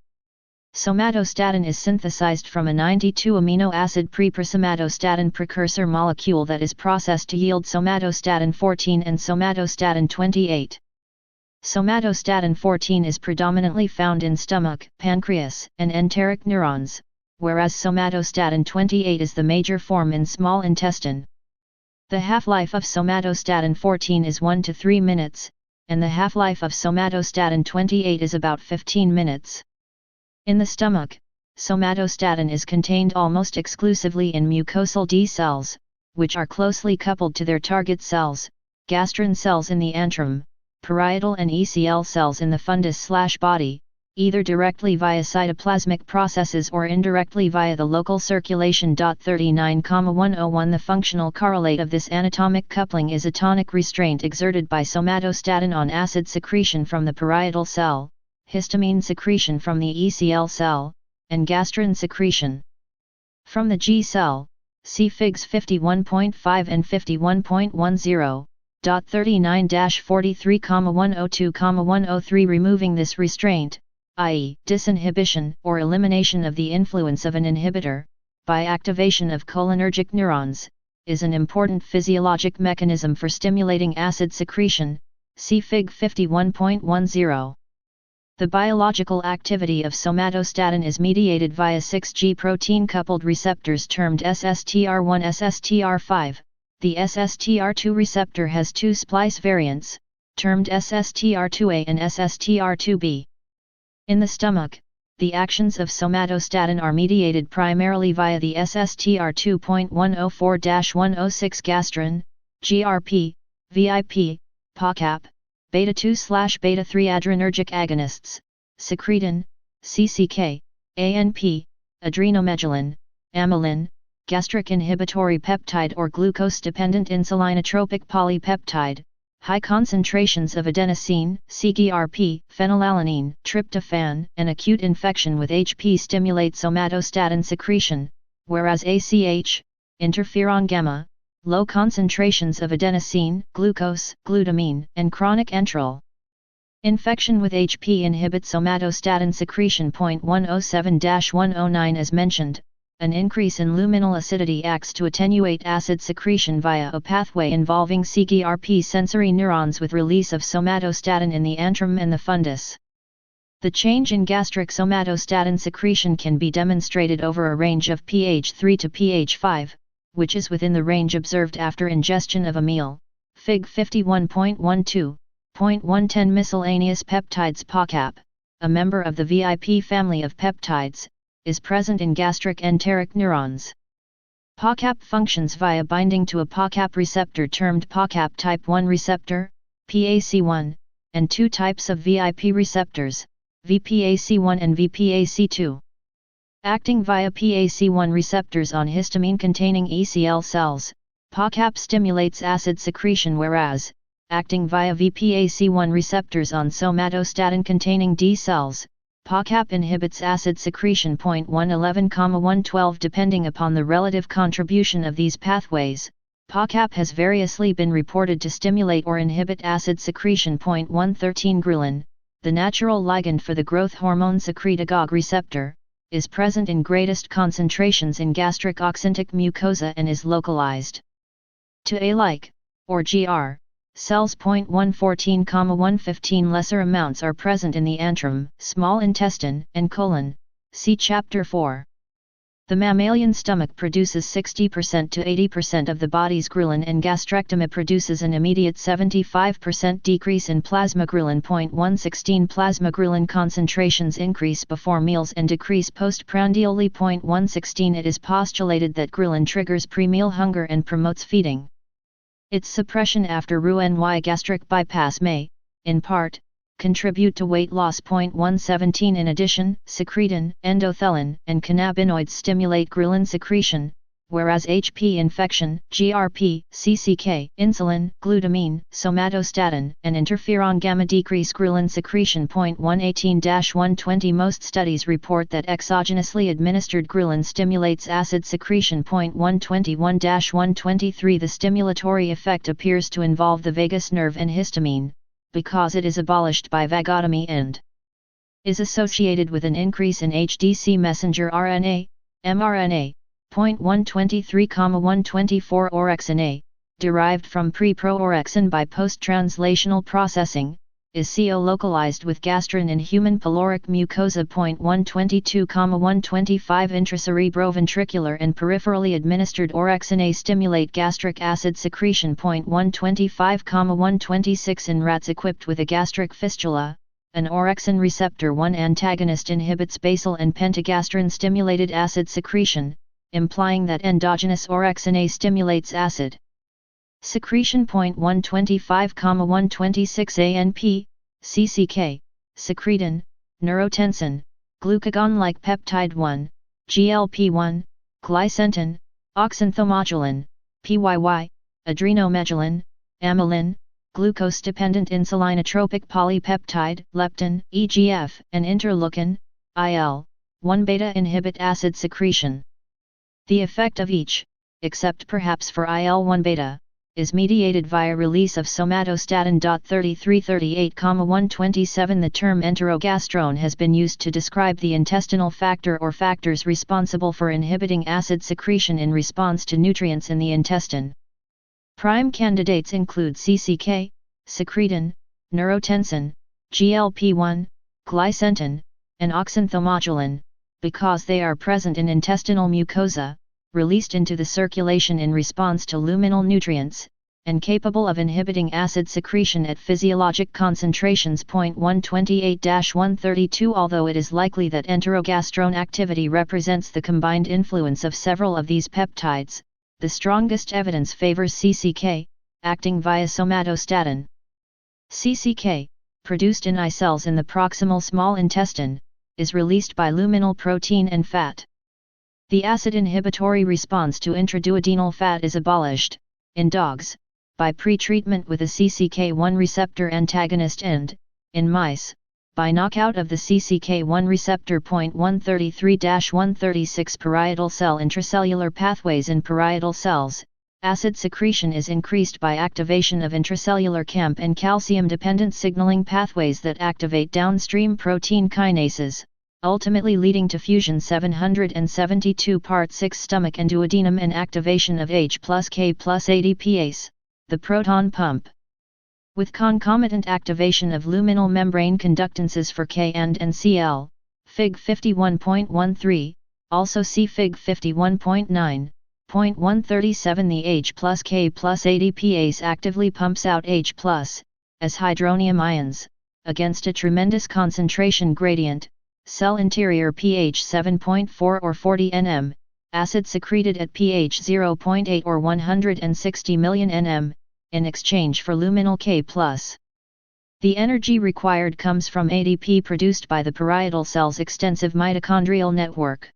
Somatostatin is synthesized from a 92 amino acid prepersomatostatin precursor molecule that is processed to yield somatostatin 14 and somatostatin 28. Somatostatin 14 is predominantly found in stomach, pancreas, and enteric neurons, whereas somatostatin 28 is the major form in small intestine. The half-life of somatostatin 14 is 1 to 3 minutes, and the half-life of somatostatin 28 is about 15 minutes. In the stomach, somatostatin is contained almost exclusively in mucosal D cells, which are closely coupled to their target cells, gastrin cells in the antrum, parietal and ECL cells in the fundus/body, either directly via cytoplasmic processes or indirectly via the local circulation. 39,101 The functional correlate of this anatomic coupling is a tonic restraint exerted by somatostatin on acid secretion from the parietal cell, histamine secretion from the ECL cell, and gastrin secretion from the G cell. See Figs 51.5 and 51.10. 39-43,102,103 Removing this restraint, i.e., disinhibition or elimination of the influence of an inhibitor, by activation of cholinergic neurons, is an important physiologic mechanism for stimulating acid secretion. See Fig 51.10. The biological activity of somatostatin is mediated via 6G protein-coupled receptors termed SSTR1 SSTR5. The SSTR2 receptor has two splice variants, termed SSTR2A and SSTR2B. In the stomach, the actions of somatostatin are mediated primarily via the SSTR2.104-106 gastrin, GRP, VIP, PACAP, beta-2/beta-3 adrenergic agonists, secretin, CCK, ANP, adrenomedullin, amylin, gastric inhibitory peptide or glucose-dependent insulinotropic polypeptide, high concentrations of adenosine, CGRP, phenylalanine, tryptophan, and acute infection with HP stimulate somatostatin secretion, whereas ACH, interferon gamma, low concentrations of adenosine, glucose, glutamine, and chronic enteral infection with HP inhibit somatostatin secretion. 107-109 As mentioned, an increase in luminal acidity acts to attenuate acid secretion via a pathway involving CGRP sensory neurons with release of somatostatin in the antrum and the fundus. The change in gastric somatostatin secretion can be demonstrated over a range of pH 3 to pH 5, which is within the range observed after ingestion of a meal. Fig 51.12.110 Miscellaneous peptides. POCAP, a member of the VIP family of peptides, is present in gastric enteric neurons. POCAP functions via binding to a POCAP receptor termed POCAP type 1 receptor, PAC1, and two types of VIP receptors, VPAC1 and VPAC2. Acting via PAC1 receptors on histamine-containing ECL cells, POCAP stimulates acid secretion, whereas, acting via VPAC1 receptors on somatostatin-containing D cells, POCAP inhibits acid secretion. 111,112 Depending upon the relative contribution of these pathways, POCAP has variously been reported to stimulate or inhibit acid secretion. 113 Ghrelin, the natural ligand for the growth hormone secretagogue receptor, is present in greatest concentrations in gastric oxyntic mucosa and is localized to A-like, or GR, cells. 114,115 Lesser amounts are present in the antrum, small intestine, and colon, see Chapter 4. The mammalian stomach produces 60% to 80% of the body's ghrelin, and gastrectomy produces an immediate 75% decrease in plasma ghrelin. 116 Plasma ghrelin concentrations increase before meals and decrease postprandially. 116 It is postulated that ghrelin triggers pre-meal hunger and promotes feeding. Its suppression after Roux-en-Y gastric bypass may, in part, contribute to weight loss. 117 In addition, secretin, endothelin, and cannabinoids stimulate ghrelin secretion, whereas HP infection, GRP, CCK, insulin, glutamine, somatostatin, and interferon gamma decrease ghrelin secretion. 118-120 Most studies report that exogenously administered ghrelin stimulates acid secretion. 121-123 The stimulatory effect appears to involve the vagus nerve and histamine, because it is abolished by vagotomy and is associated with an increase in HDC messenger RNA, mRNA. 123-124 Orexin A, derived from pre-proorexin by post-translational processing, is co-localized with gastrin in human pyloric mucosa. 122-125 Intracerebroventricular and peripherally administered orexin A stimulate gastric acid secretion. 125-126 In rats equipped with a gastric fistula, an orexin receptor 1 antagonist inhibits basal and pentagastrin-stimulated acid secretion, implying that endogenous orexin A stimulates acid secretion. 125-126 ANP, CCK, secretin, neurotensin, glucagon-like peptide 1, GLP-1, glycentin, oxynthomodulin, PYY, adrenomedullin, amylin, glucose-dependent insulinotropic polypeptide, leptin, EGF, and interleukin, IL-1 beta inhibit acid secretion. The effect of each, except perhaps for IL-1 beta, is mediated via release of somatostatin. 3338-127 The term enterogastrone has been used to describe the intestinal factor or factors responsible for inhibiting acid secretion in response to nutrients in the intestine. Prime candidates include CCK, secretin, neurotensin, GLP-1, glycentin, and oxynthomodulin, because they are present in intestinal mucosa, released into the circulation in response to luminal nutrients, and capable of inhibiting acid secretion at physiologic concentrations. 128-132 Although it is likely that enterogastrone activity represents the combined influence of several of these peptides, the strongest evidence favors CCK, acting via somatostatin. CCK, produced in I cells in the proximal small intestine, is released by luminal protein and fat. The acid inhibitory response to intraduodenal fat is abolished, in dogs, by pretreatment with a CCK1 receptor antagonist and, in mice, by knockout of the CCK1 receptor. 133-136 Parietal cell intracellular pathways in parietal cells, acid secretion is increased by activation of intracellular CAMP and calcium-dependent signaling pathways that activate downstream protein kinases, ultimately leading to fusion 772 part 6 stomach and duodenum and activation of H plus K plus ADPase, the proton pump. With concomitant activation of luminal membrane conductances for K and Cl, Fig 51.13, also see Fig 51.9, 137 The H plus K plus ADPase actively pumps out H plus, as hydronium ions, against a tremendous concentration gradient, cell interior pH 7.4 or 40 nm, acid secreted at pH 0.8 or 160 million nm, in exchange for luminal K+. The energy required comes from ADP produced by the parietal cell's extensive mitochondrial network.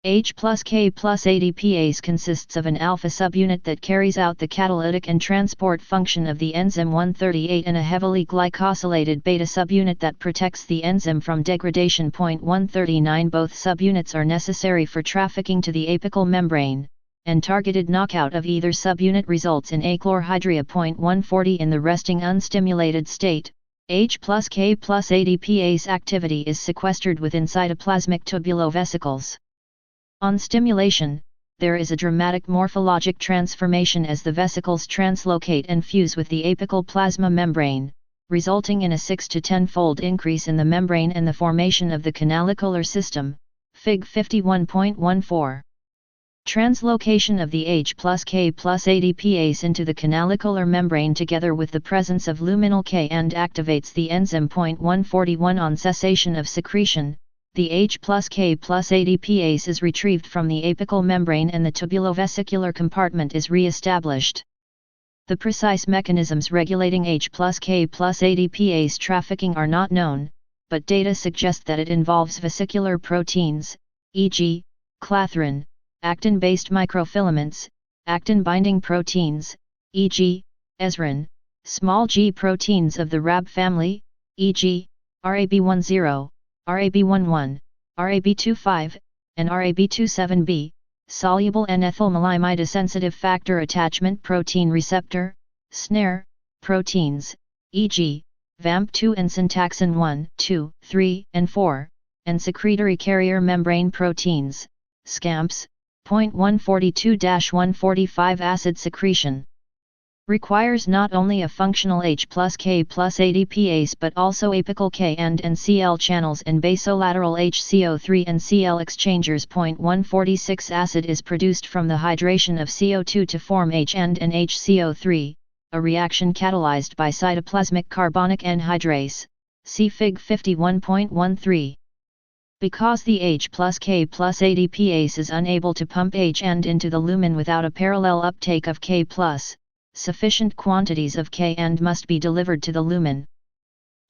H plus K plus ADPase consists of an alpha subunit that carries out the catalytic and transport function of the enzyme 138 and a heavily glycosylated beta subunit that protects the enzyme from degradation. 139 Both subunits are necessary for trafficking to the apical membrane, and targeted knockout of either subunit results in achlorhydria. 140 In the resting unstimulated state, H plus K plus ADPase activity is sequestered within cytoplasmic tubulovesicles. On stimulation, there is a dramatic morphologic transformation as the vesicles translocate and fuse with the apical plasma membrane, resulting in a 6 to 10-fold increase in the membrane and the formation of the canalicular system, Fig 51.14. Translocation of the H plus K plus ADPase into the canalicular membrane together with the presence of luminal K and activates the enzyme. 141 On cessation of secretion, the H plus K plus ADPase is retrieved from the apical membrane and the tubulovesicular compartment is re-established. The precise mechanisms regulating H plus K plus ADPase trafficking are not known, but data suggest that it involves vesicular proteins, e.g., clathrin, actin-based microfilaments, actin-binding proteins, e.g., ezrin, small g proteins of the Rab family, e.g., RAB10, RAB11, RAB25, and RAB27B, soluble N-ethylmaleimide-sensitive factor attachment protein receptor, SNARE, proteins, e.g., VAMP2 and syntaxin 1, 2, 3, and 4, and secretory carrier membrane proteins, SCAMPs. 142-145 Acid secretion requires not only a functional H plus K plus ADPase but also apical K and Cl channels and basolateral HCO3 and Cl exchangers. 146 Acid is produced from the hydration of CO2 to form H and HCO3, a reaction catalyzed by cytoplasmic carbonic anhydrase, see Fig 51.13. Because the H plus K plus ADPase is unable to pump H and into the lumen without a parallel uptake of K plus, sufficient quantities of K and must be delivered to the lumen.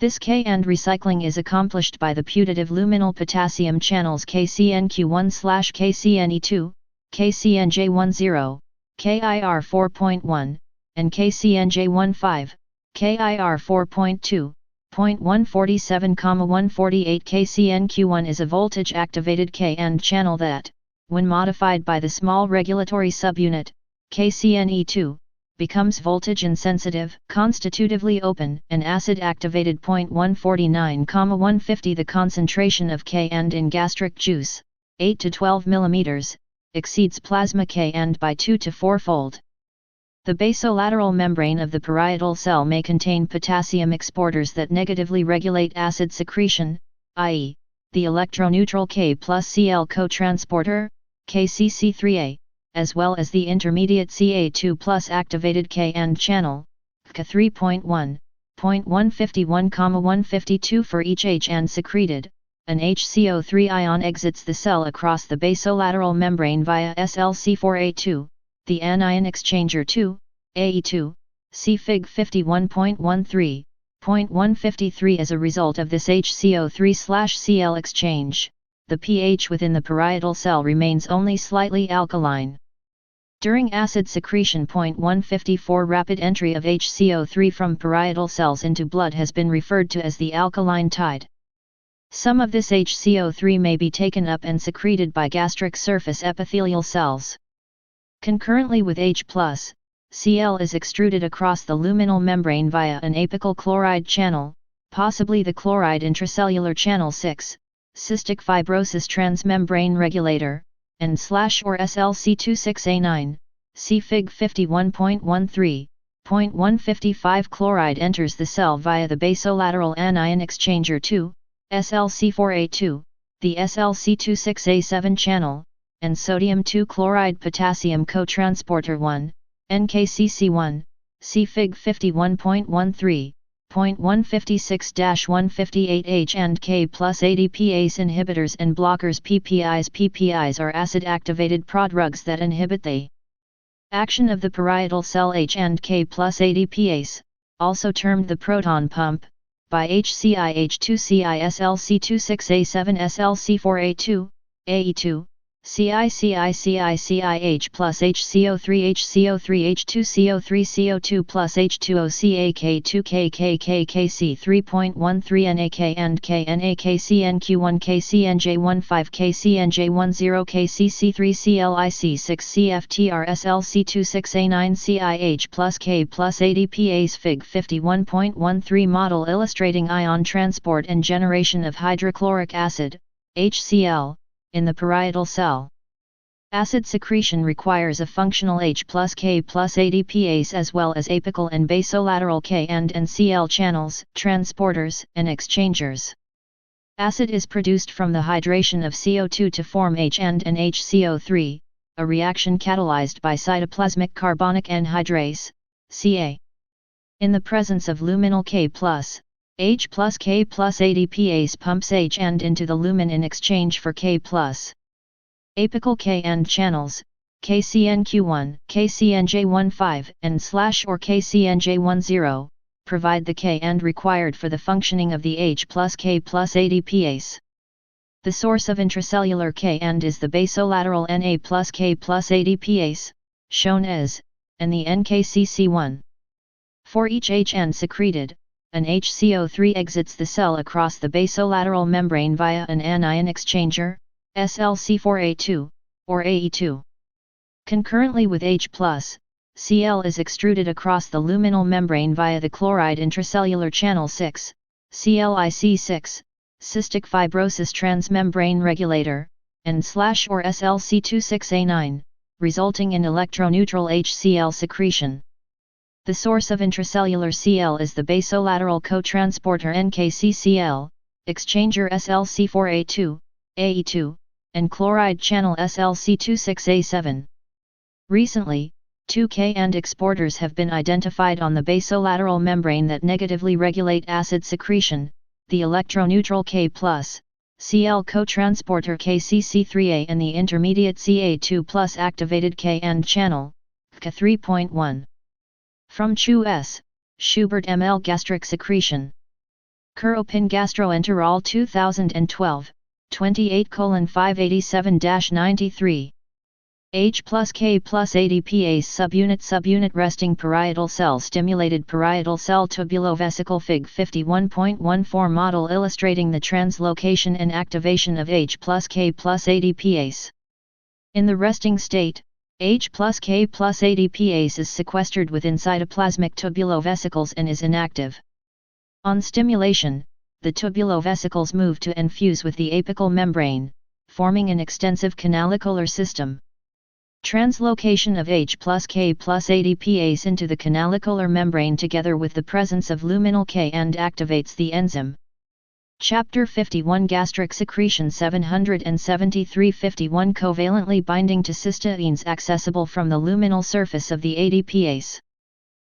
This K and recycling is accomplished by the putative luminal potassium channels KCnQ1/KCne2, KCnJ10, KIR 4.1, and KCnJ15, KIR 4.2. 147,148 KCnQ1 is a voltage-activated K and channel that, when modified by the small regulatory subunit, KCne2, becomes voltage-insensitive, constitutively open, and acid-activated. 149,150 The concentration of K and in gastric juice, 8 to 12 mm, exceeds plasma K and by 2 to 4-fold. The basolateral membrane of the parietal cell may contain potassium exporters that negatively regulate acid secretion, i.e., the electroneutral K plus Cl cotransporter, KCC3A, as well as the intermediate Ca2 plus activated K and channel, Ka 3.1, 151,152 for each H and secreted. An HCO3 ion exits the cell across the basolateral membrane via SLC4A2. The anion exchanger 2, AE2, see Fig 51.13, 153. As a result of this HCO3/Cl exchange, the pH within the parietal cell remains only slightly alkaline. During acid secretion. 154 Rapid entry of HCO3 from parietal cells into blood has been referred to as the alkaline tide. Some of this HCO3 may be taken up and secreted by gastric surface epithelial cells. Concurrently with H+, Cl is extruded across the luminal membrane via an apical chloride channel, possibly the chloride intracellular channel 6, cystic fibrosis transmembrane regulator, and /or SLC26A9, see Fig 51.13. 155 Chloride enters the cell via the basolateral anion exchanger 2, SLC4A2, the SLC26A7 channel, and sodium 2 chloride potassium cotransporter 1, NKCC1, see Fig 51.13.156-158H and K plus ADPase inhibitors and blockers. PPIs are acid-activated prodrugs that inhibit the action of the parietal cell H and K plus ADPase, also termed the proton pump, by HCIH2CISLC26A7SLC4A2, AE2, CICICICIH plus HCO3H2CO3H2CO2 plus H2OCAK2KKKKC 3.13 NAK and KNAKCNQ1 KCNJ15 KCNJ10 KCC3CLIC6 CFTRSLC26A9 CIH plus K plus ADPase. Fig 51.13 model illustrating ion transport and generation of hydrochloric acid, HCl, in the parietal cell. Acid secretion requires a functional H plus K plus ADPase as well as apical and basolateral K and Cl channels, transporters, and exchangers. Acid is produced from the hydration of CO2 to form H and HCO3, a reaction catalyzed by cytoplasmic carbonic anhydrase, Ca. In the presence of luminal K plus, H plus K plus ADPase pumps H and into the lumen in exchange for K plus. Apical K and channels, KCNQ1, KCNJ15 and / or KCNJ10, provide the K and required for the functioning of the H plus K plus ADPase. The source of intracellular K and is the basolateral Na plus K plus ADPase, shown as, and the NKCC1. For each H and secreted, an HCO3 exits the cell across the basolateral membrane via an anion exchanger, SLC4A2, or AE2. Concurrently with H+, Cl is extruded across the luminal membrane via the chloride intracellular channel 6, CLIC6, cystic fibrosis transmembrane regulator, and / or SLC26A9, resulting in electroneutral HCl secretion. The source of intracellular Cl is the basolateral cotransporter NKCCl, exchanger SLC4A2, AE2, and chloride channel SLC26A7. Recently, 2K and exporters have been identified on the basolateral membrane that negatively regulate acid secretion, the electroneutral K+, Cl cotransporter KCC3A and the intermediate Ca2+ activated K and channel, K3.1. From Chu S., Schubert ML Gastric Secretion. Kuropin Gastrointestinal 2012, 28:587-93. H plus K plus ADPase subunit resting parietal cell stimulated parietal cell tubulovesicle. Fig 51.14 model illustrating the translocation and activation of H plus K plus ADPase. In the resting state, H plus K plus ADPase is sequestered within cytoplasmic tubulovesicles and is inactive. On stimulation, the tubulovesicles move to and fuse with the apical membrane, forming an extensive canalicular system. Translocation of H plus K plus ADPase into the canalicular membrane together with the presence of luminal K and activates the enzyme. Chapter 51 Gastric Secretion 773 51 Covalently binding to cysteines accessible from the luminal surface of the ADPase.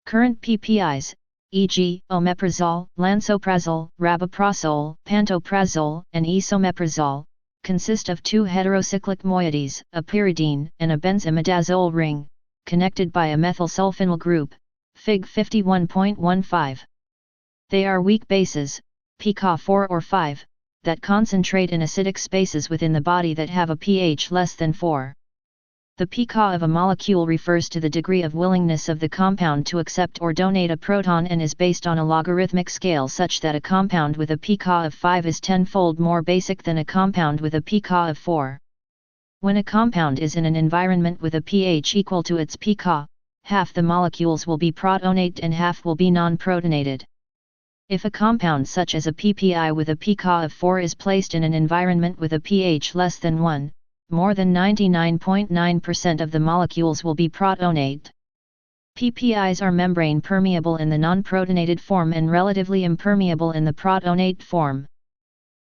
Current PPIs, e.g., omeprazole, lansoprazole, rabeprazole, pantoprazole, and esomeprazole, consist of two heterocyclic moieties, a pyridine and a benzimidazole ring, connected by a methylsulfonyl group, Fig 51.15. They are weak bases, pKa 4 or 5, that concentrate in acidic spaces within the body that have a pH less than 4. The pKa of a molecule refers to the degree of willingness of the compound to accept or donate a proton and is based on a logarithmic scale such that a compound with a pKa of 5 is tenfold more basic than a compound with a pKa of 4. When a compound is in an environment with a pH equal to its pKa, half the molecules will be protonate and half will be non-protonated. If a compound such as a PPI with a pKa of 4 is placed in an environment with a pH less than 1, more than 99.9% of the molecules will be protonate. PPIs are membrane permeable in the non-protonated form and relatively impermeable in the protonate form.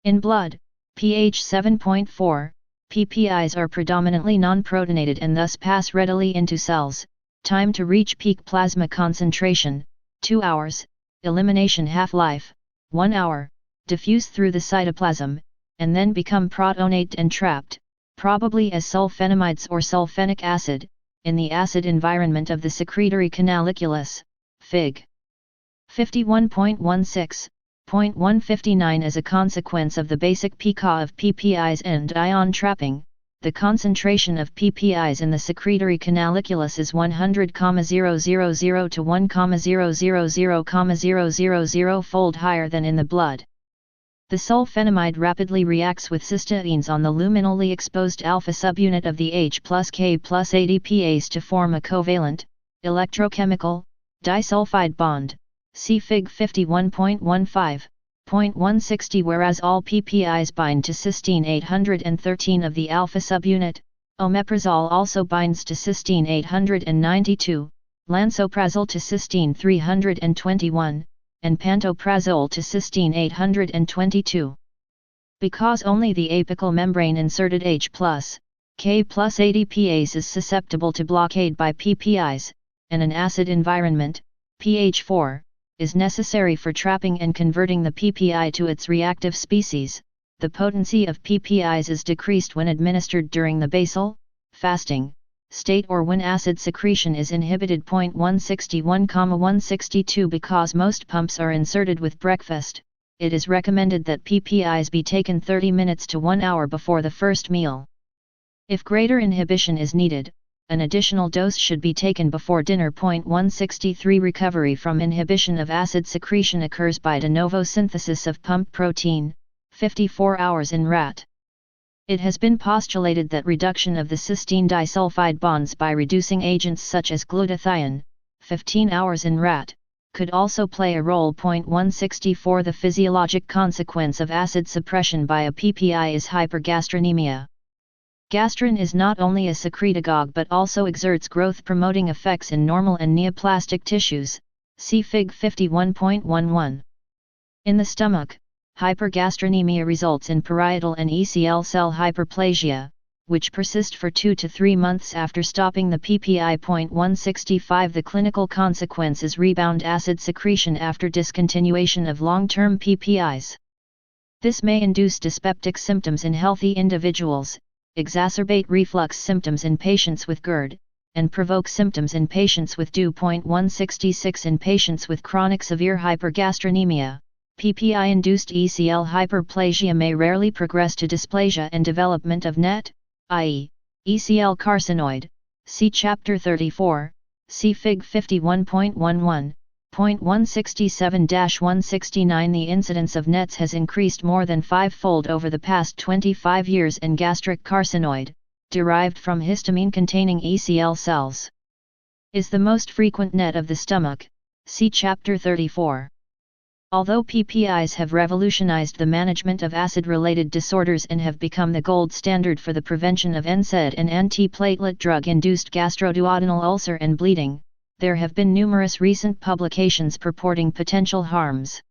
In blood, pH 7.4, PPIs are predominantly non-protonated and thus pass readily into cells. Time to reach peak plasma concentration, 2 hours, elimination half-life, 1 hour, diffuse through the cytoplasm, and then become protonate and trapped, probably as sulfonamides or sulfenic acid, in the acid environment of the secretory canaliculus, Fig. 51.16.159. As a consequence of the basic pK of PPIs and ion trapping, the concentration of PPIs in the secretory canaliculus is 100,000 to 1,000,000 fold higher than in the blood. The sulfonamide rapidly reacts with cysteines on the luminally exposed alpha subunit of the H plus K plus ADPase to form a covalent, electrochemical, disulfide bond, see Fig. 51.15.160, whereas all PPIs bind to cysteine 813 of the alpha subunit. Omeprazole also binds to cysteine 892, lansoprazole to cysteine 321, and pantoprazole to cysteine 822. Because only the apical membrane inserted H plus, K plus ADPase is susceptible to blockade by PPIs, and an acid environment, pH 4, is necessary for trapping and converting the PPI to its reactive species, the potency of PPIs is decreased when administered during the basal, fasting, state or when acid secretion is inhibited. 161,162. Because most pumps are inserted with breakfast, it is recommended that PPIs be taken 30 minutes to 1 hour before the first meal. If greater inhibition is needed, an additional dose should be taken before dinner. 163. Recovery from inhibition of acid secretion occurs by de novo synthesis of pump protein, 54 hours in rat. It has been postulated that reduction of the cysteine disulfide bonds by reducing agents such as glutathione, 15 hours in rat, could also play a role. 164. The physiologic consequence of acid suppression by a PPI is hypergastrinemia. Gastrin is not only a secretagogue but also exerts growth-promoting effects in normal and neoplastic tissues, see Fig. 51.11. In the stomach, hypergastrinemia results in parietal and ECL cell hyperplasia, which persist for 2 to 3 months after stopping the PPI. 165. The clinical consequence is rebound acid secretion after discontinuation of long-term PPIs. This may induce dyspeptic symptoms in healthy individuals, exacerbate reflux symptoms in patients with GERD, and provoke symptoms in patients with DU. 166. In patients with chronic severe hypergastrinemia, PPI-induced ECL hyperplasia may rarely progress to dysplasia and development of NET, i.e., ECL carcinoid, see Chapter 34, see Fig. 51.11. 167-169. The incidence of NETs has increased more than 5-fold over the past 25 years, and gastric carcinoid, derived from histamine-containing ECL cells, is the most frequent NET of the stomach, see Chapter 34. Although PPIs have revolutionized the management of acid-related disorders and have become the gold standard for the prevention of NSAID and antiplatelet drug-induced gastroduodenal ulcer and bleeding, there have been numerous recent publications purporting potential harms.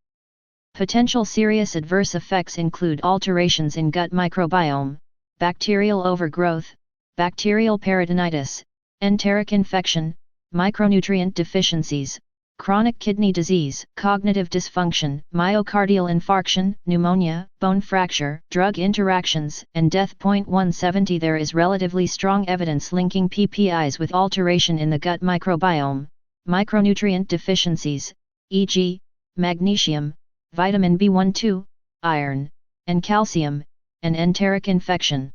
Potential serious adverse effects include alterations in gut microbiome, bacterial overgrowth, bacterial peritonitis, enteric infection, micronutrient deficiencies, chronic kidney disease, cognitive dysfunction, myocardial infarction, pneumonia, bone fracture, drug interactions, and death. 170. There is relatively strong evidence linking PPIs with alteration in the gut microbiome, micronutrient deficiencies, e.g., magnesium, vitamin B12, iron, and calcium, and enteric infection.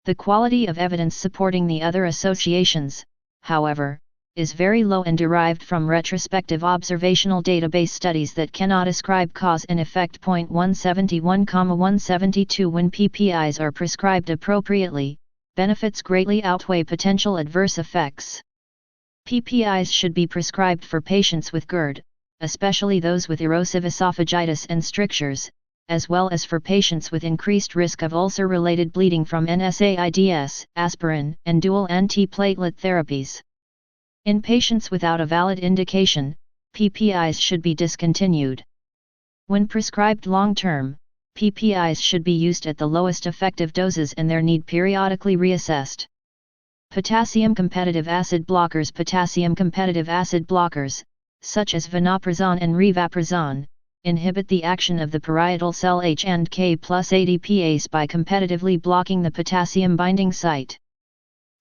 The quality of evidence supporting the other associations, however, is very low and derived from retrospective observational database studies that cannot ascribe cause and effect. 171,172. When PPIs are prescribed appropriately, benefits greatly outweigh potential adverse effects. PPIs should be prescribed for patients with GERD, especially those with erosive esophagitis and strictures, as well as for patients with increased risk of ulcer-related bleeding from NSAIDs, aspirin, and dual antiplatelet therapies. In patients without a valid indication, PPIs should be discontinued. When prescribed long-term, PPIs should be used at the lowest effective doses and their need periodically reassessed. Potassium competitive acid blockers. Potassium competitive acid blockers, such as vonoprazan and rivaprazan, inhibit the action of the parietal cell H and K plus ADPase by competitively blocking the potassium binding site.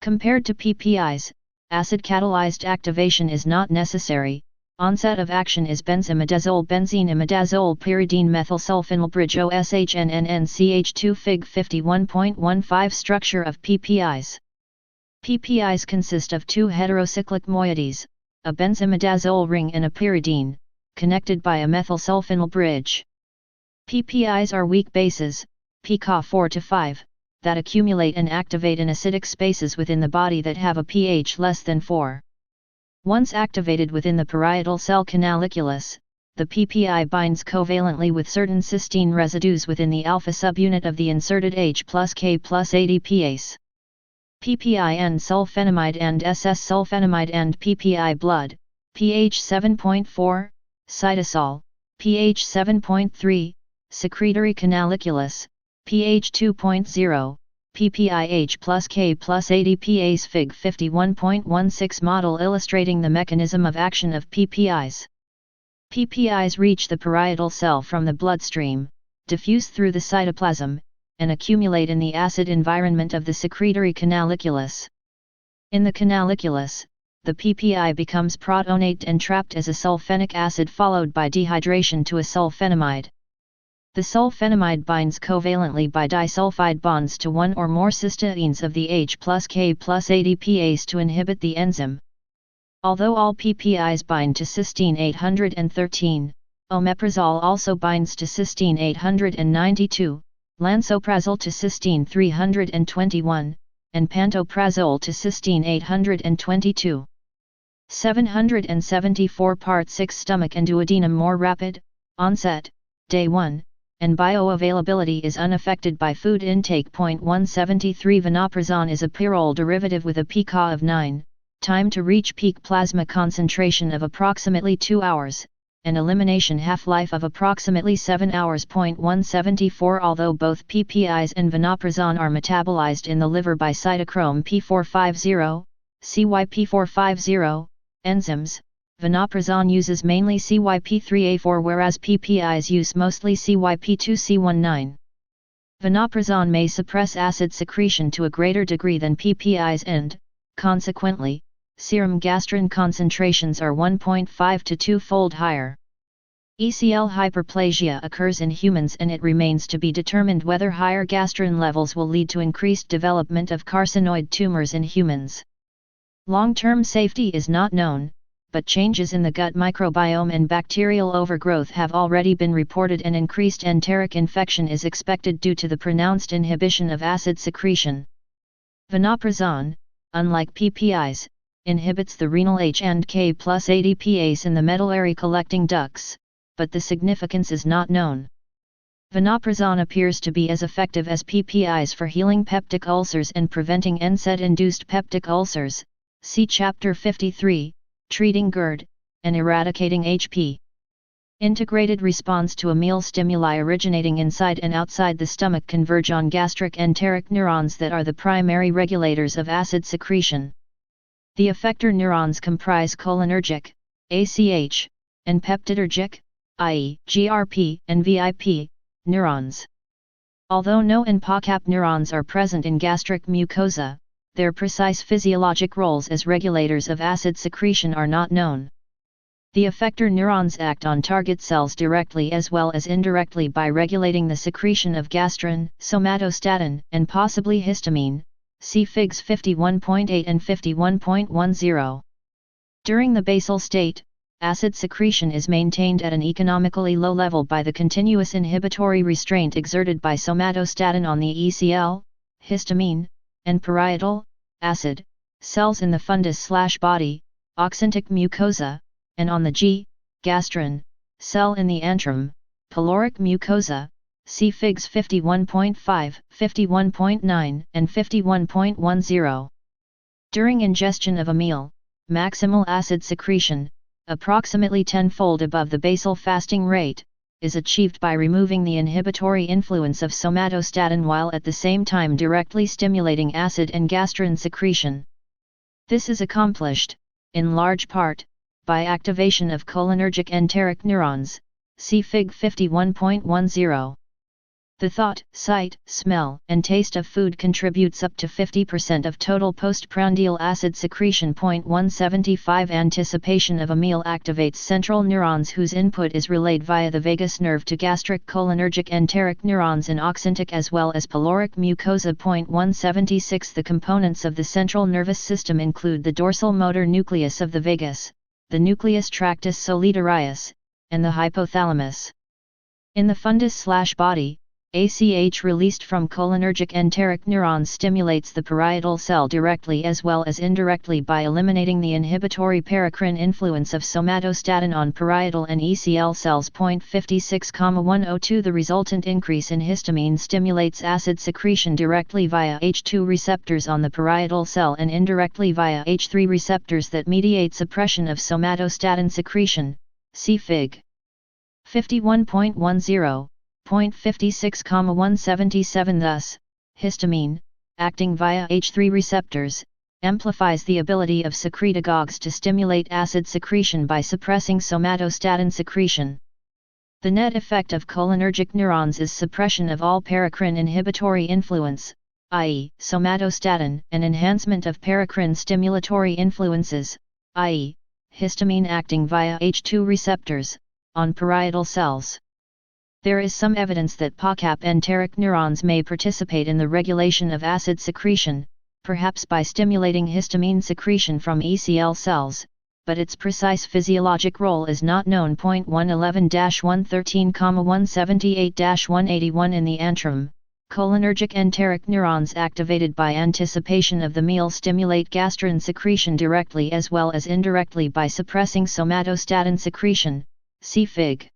Compared to PPIs, acid-catalyzed activation is not necessary. Onset of action is benzimidazole benzene imidazole pyridine methylsulfonyl bridge OSHNNNCH2 Fig 51.15 Structure of PPIs. PPIs consist of two heterocyclic moieties, a benzimidazole ring and a pyridine, connected by a methylsulfonyl bridge. PPIs are weak bases, pKa 4 to 5, that accumulate and activate in acidic spaces within the body that have a pH less than 4. Once activated within the parietal cell canaliculus, the PPI binds covalently with certain cysteine residues within the alpha subunit of the inserted H plus K plus ADPase. PPI N-sulfonamide and SS-sulfonamide and PPI blood, pH 7.4, cytosol, pH 7.3, secretory canaliculus, pH 2.0, PPIH plus K plus ADPase Fig 51.16 Model illustrating the mechanism of action of PPIs. PPIs reach the parietal cell from the bloodstream, diffuse through the cytoplasm, and accumulate in the acid environment of the secretory canaliculus. In the canaliculus, the PPI becomes protonate and trapped as a sulfenic acid followed by dehydration to a sulfonamide. The sulfonamide binds covalently by disulfide bonds to one or more cysteines of the H plus K plus ADPase to inhibit the enzyme. Although all PPIs bind to cysteine 813, omeprazole also binds to cysteine 892, lansoprazole to cysteine 321, and pantoprazole to cysteine 822. 774 Part 6 Stomach and duodenum. More rapid onset, day 1, and bioavailability is unaffected by food intake. 173 Vonoprazan is a pyrrole derivative with a pKa of 9, time to reach peak plasma concentration of approximately 2 hours, and elimination half-life of approximately 7 hours. 174 Although both PPIs and vonoprazan are metabolized in the liver by cytochrome P450, CYP450, enzymes, vonoprazan uses mainly CYP3A4 whereas PPIs use mostly CYP2C19. Vonoprazan may suppress acid secretion to a greater degree than PPIs and, consequently, serum gastrin concentrations are 1.5 to 2-fold higher. ECL hyperplasia occurs in humans and it remains to be determined whether higher gastrin levels will lead to increased development of carcinoid tumors in humans. Long-term safety is not known, but changes in the gut microbiome and bacterial overgrowth have already been reported and increased enteric infection is expected due to the pronounced inhibition of acid secretion. Vonoprazan, unlike PPIs, inhibits the renal H and K plus ADPase in the medullary collecting ducts, but the significance is not known. Vonoprazan appears to be as effective as PPIs for healing peptic ulcers and preventing NSAID-induced peptic ulcers, see Chapter 53, Treating GERD, and Eradicating HP. Integrated response to a meal stimuli originating inside and outside the stomach converge on gastric enteric neurons that are the primary regulators of acid secretion. The effector neurons comprise cholinergic, ACH, and peptidergic, i.e., GRP and VIP, neurons. Although no NPOCAP neurons are present in gastric mucosa, their precise physiologic roles as regulators of acid secretion are not known. The effector neurons act on target cells directly as well as indirectly by regulating the secretion of gastrin, somatostatin, and possibly histamine, see Figs 51.8 and 51.10. During the basal state, acid secretion is maintained at an economically low level by the continuous inhibitory restraint exerted by somatostatin on the ECL, histamine, and parietal, acid, cells in the fundus/body, oxyntic mucosa, and on the G, gastrin, cell in the antrum, pyloric mucosa, see Figs 51.5, 51.9 and 51.10. During ingestion of a meal, maximal acid secretion, approximately 10-fold above the basal fasting rate, is achieved by removing the inhibitory influence of somatostatin while at the same time directly stimulating acid and gastrin secretion. This is accomplished, in large part, by activation of cholinergic enteric neurons, see Fig 51.10. The thought, sight, smell, and taste of food contributes up to 50% of total postprandial acid secretion. 175 Anticipation of a meal activates central neurons whose input is relayed via the vagus nerve to gastric cholinergic enteric neurons and oxyntic as well as pyloric mucosa. 176 The components of the central nervous system include the dorsal motor nucleus of the vagus, the nucleus tractus solitarius, and the hypothalamus. In the fundus/body, ACH released from cholinergic enteric neurons stimulates the parietal cell directly as well as indirectly by eliminating the inhibitory paracrine influence of somatostatin on parietal and ECL cells. 56,102 The resultant increase in histamine stimulates acid secretion directly via H2 receptors on the parietal cell and indirectly via H3 receptors that mediate suppression of somatostatin secretion, see Fig. 51.10. 56,177 Thus, histamine, acting via H3 receptors, amplifies the ability of secretagogues to stimulate acid secretion by suppressing somatostatin secretion. The net effect of cholinergic neurons is suppression of all paracrine inhibitory influence, i.e., somatostatin, and enhancement of paracrine stimulatory influences, i.e., histamine acting via H2 receptors, on parietal cells. There is some evidence that POCAP enteric neurons may participate in the regulation of acid secretion, perhaps by stimulating histamine secretion from ECL cells, but its precise physiologic role is not known. 111-113,178-181 In the antrum, cholinergic enteric neurons activated by anticipation of the meal stimulate gastrin secretion directly as well as indirectly by suppressing somatostatin secretion, see Fig.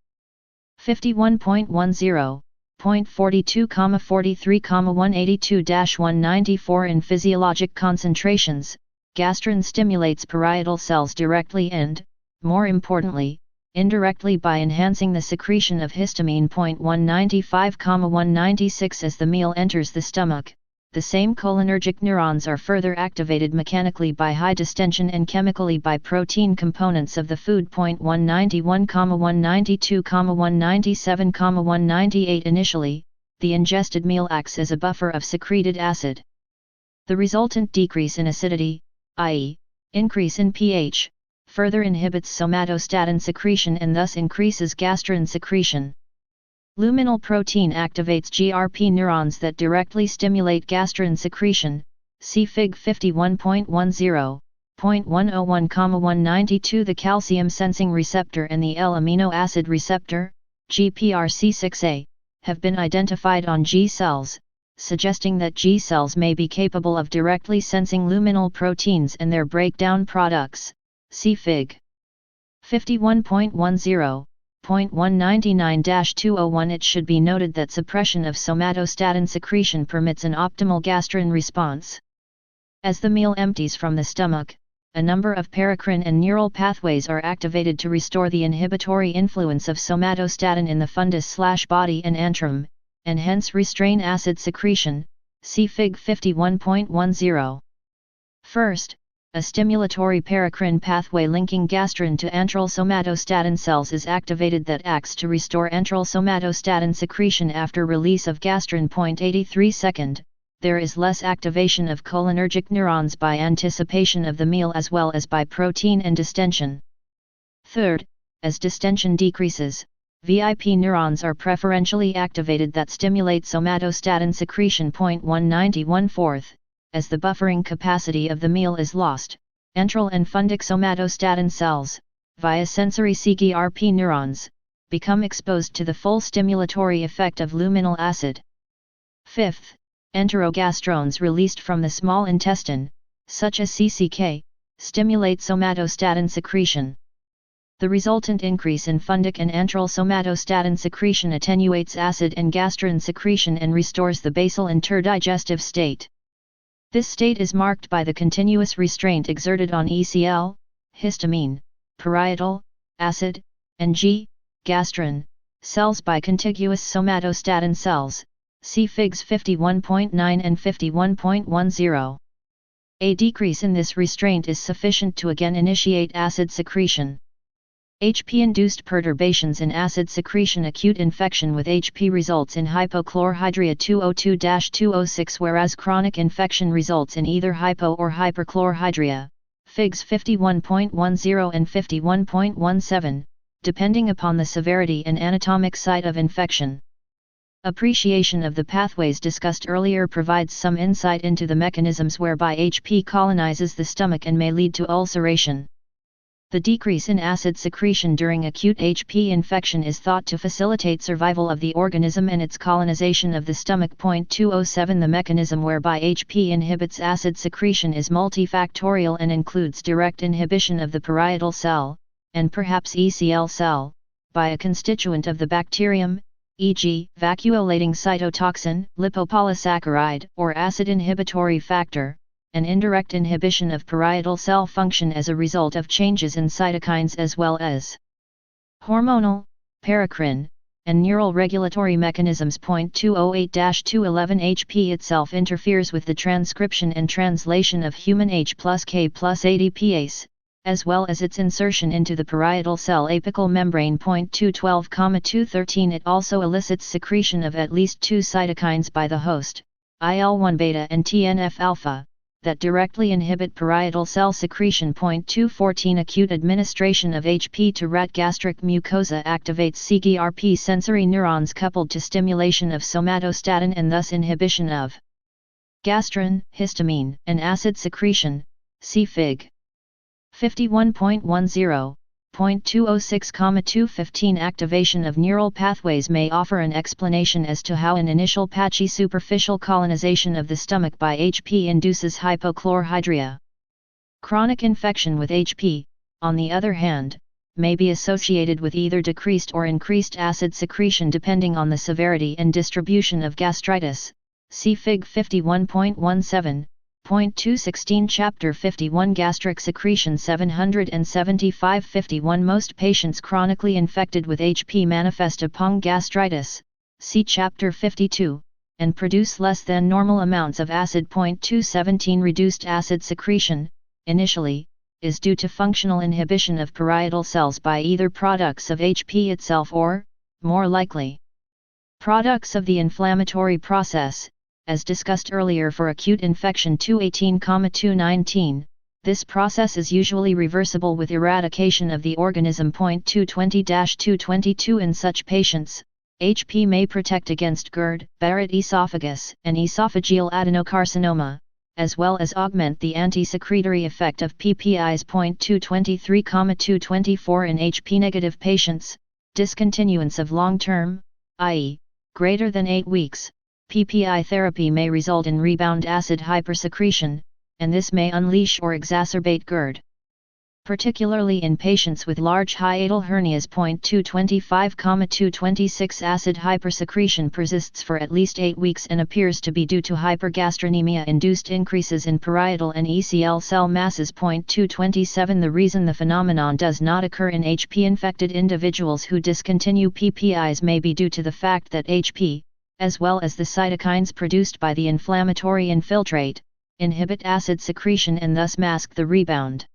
51.10, 42,43,182-194 In physiologic concentrations, gastrin stimulates parietal cells directly and, more importantly, indirectly by enhancing the secretion of histamine. 195,196 As the meal enters the stomach, the same cholinergic neurons are further activated mechanically by high distension and chemically by protein components of the food. 191,192,197,198 Initially, the ingested meal acts as a buffer of secreted acid. The resultant decrease in acidity, i.e., increase in pH, further inhibits somatostatin secretion and thus increases gastrin secretion. Luminal protein activates GRP neurons that directly stimulate gastrin secretion, see Fig. 51.10, 101,192 The calcium sensing receptor and the L-amino acid receptor, GPRC6A, have been identified on G cells, suggesting that G cells may be capable of directly sensing luminal proteins and their breakdown products, see Fig. 51.10. 199-201 It should be noted that suppression of somatostatin secretion permits an optimal gastrin response. As the meal empties from the stomach, a number of paracrine and neural pathways are activated to restore the inhibitory influence of somatostatin in the fundus/body and antrum, and hence restrain acid secretion, see Fig. 51.10. First, a stimulatory paracrine pathway linking gastrin to antral somatostatin cells is activated that acts to restore antral somatostatin secretion after release of gastrin. 83 Second, there is less activation of cholinergic neurons by anticipation of the meal as well as by protein and distension. Third, as distension decreases, VIP neurons are preferentially activated that stimulate somatostatin secretion. 191 Fourth, as the buffering capacity of the meal is lost, antral and fundic somatostatin cells, via sensory CGRP neurons, become exposed to the full stimulatory effect of luminal acid. Fifth, enterogastrones released from the small intestine, such as CCK, stimulate somatostatin secretion. The resultant increase in fundic and antral somatostatin secretion attenuates acid and gastrin secretion and restores the basal interdigestive state. This state is marked by the continuous restraint exerted on ECL, histamine, parietal, acid, and gastrin, cells by contiguous somatostatin cells, see Figs 51.9 and 51.10. A decrease in this restraint is sufficient to again initiate acid secretion. HP-induced perturbations in acid secretion. Acute infection with HP results in hypochlorhydria 202-206, whereas chronic infection results in either hypo or hyperchlorhydria, Figs 51.10 and 51.17, depending upon the severity and anatomic site of infection. Appreciation of the pathways discussed earlier provides some insight into the mechanisms whereby HP colonizes the stomach and may lead to ulceration. The decrease in acid secretion during acute HP infection is thought to facilitate survival of the organism and its colonization of the stomach. 207 The mechanism whereby HP inhibits acid secretion is multifactorial and includes direct inhibition of the parietal cell, and perhaps ECL cell, by a constituent of the bacterium, e.g., vacuolating cytotoxin, lipopolysaccharide, or acid inhibitory factor, and indirect inhibition of parietal cell function as a result of changes in cytokines as well as hormonal, paracrine, and neural regulatory mechanisms. 208-211 HP itself interferes with the transcription and translation of human H+K+ ADPase, as well as its insertion into the parietal cell apical membrane. 212-213 It also elicits secretion of at least two cytokines by the host, IL-1 beta and TNF-alpha, that directly inhibit parietal cell secretion. 214 Acute administration of HP to rat gastric mucosa activates CGRP sensory neurons coupled to stimulation of somatostatin and thus inhibition of gastrin, histamine, and acid secretion, see Fig. 51.10. 206-215 Activation of neural pathways may offer an explanation as to how an initial patchy superficial colonization of the stomach by HP induces hypochlorhydria. Chronic infection with HP, on the other hand, may be associated with either decreased or increased acid secretion depending on the severity and distribution of gastritis, see Fig. 51.17. 216 Chapter 51 Gastric secretion 775-51 Most patients chronically infected with HP manifest upon gastritis, see Chapter 52, and produce less than normal amounts of acid. 217 Reduced acid secretion, initially, is due to functional inhibition of parietal cells by either products of HP itself or, more likely, products of the inflammatory process. As discussed earlier for acute infection. 218-219, this process is usually reversible with eradication of the organism. 220-222 In such patients, HP may protect against GERD, Barrett esophagus, and esophageal adenocarcinoma, as well as augment the anti-secretory effect of PPIs. 223-224 In HP-negative patients, discontinuance of long-term, i.e., greater than 8 weeks, PPI therapy may result in rebound acid hypersecretion, and this may unleash or exacerbate GERD. Particularly in patients with large hiatal hernias. 225-226 Acid hypersecretion persists for at least 8 weeks and appears to be due to hypergastrinemia-induced increases in parietal and ECL cell masses. 227 The reason the phenomenon does not occur in HP-infected individuals who discontinue PPIs may be due to the fact that HP, as well as the cytokines produced by the inflammatory infiltrate, inhibit acid secretion and thus mask the rebound.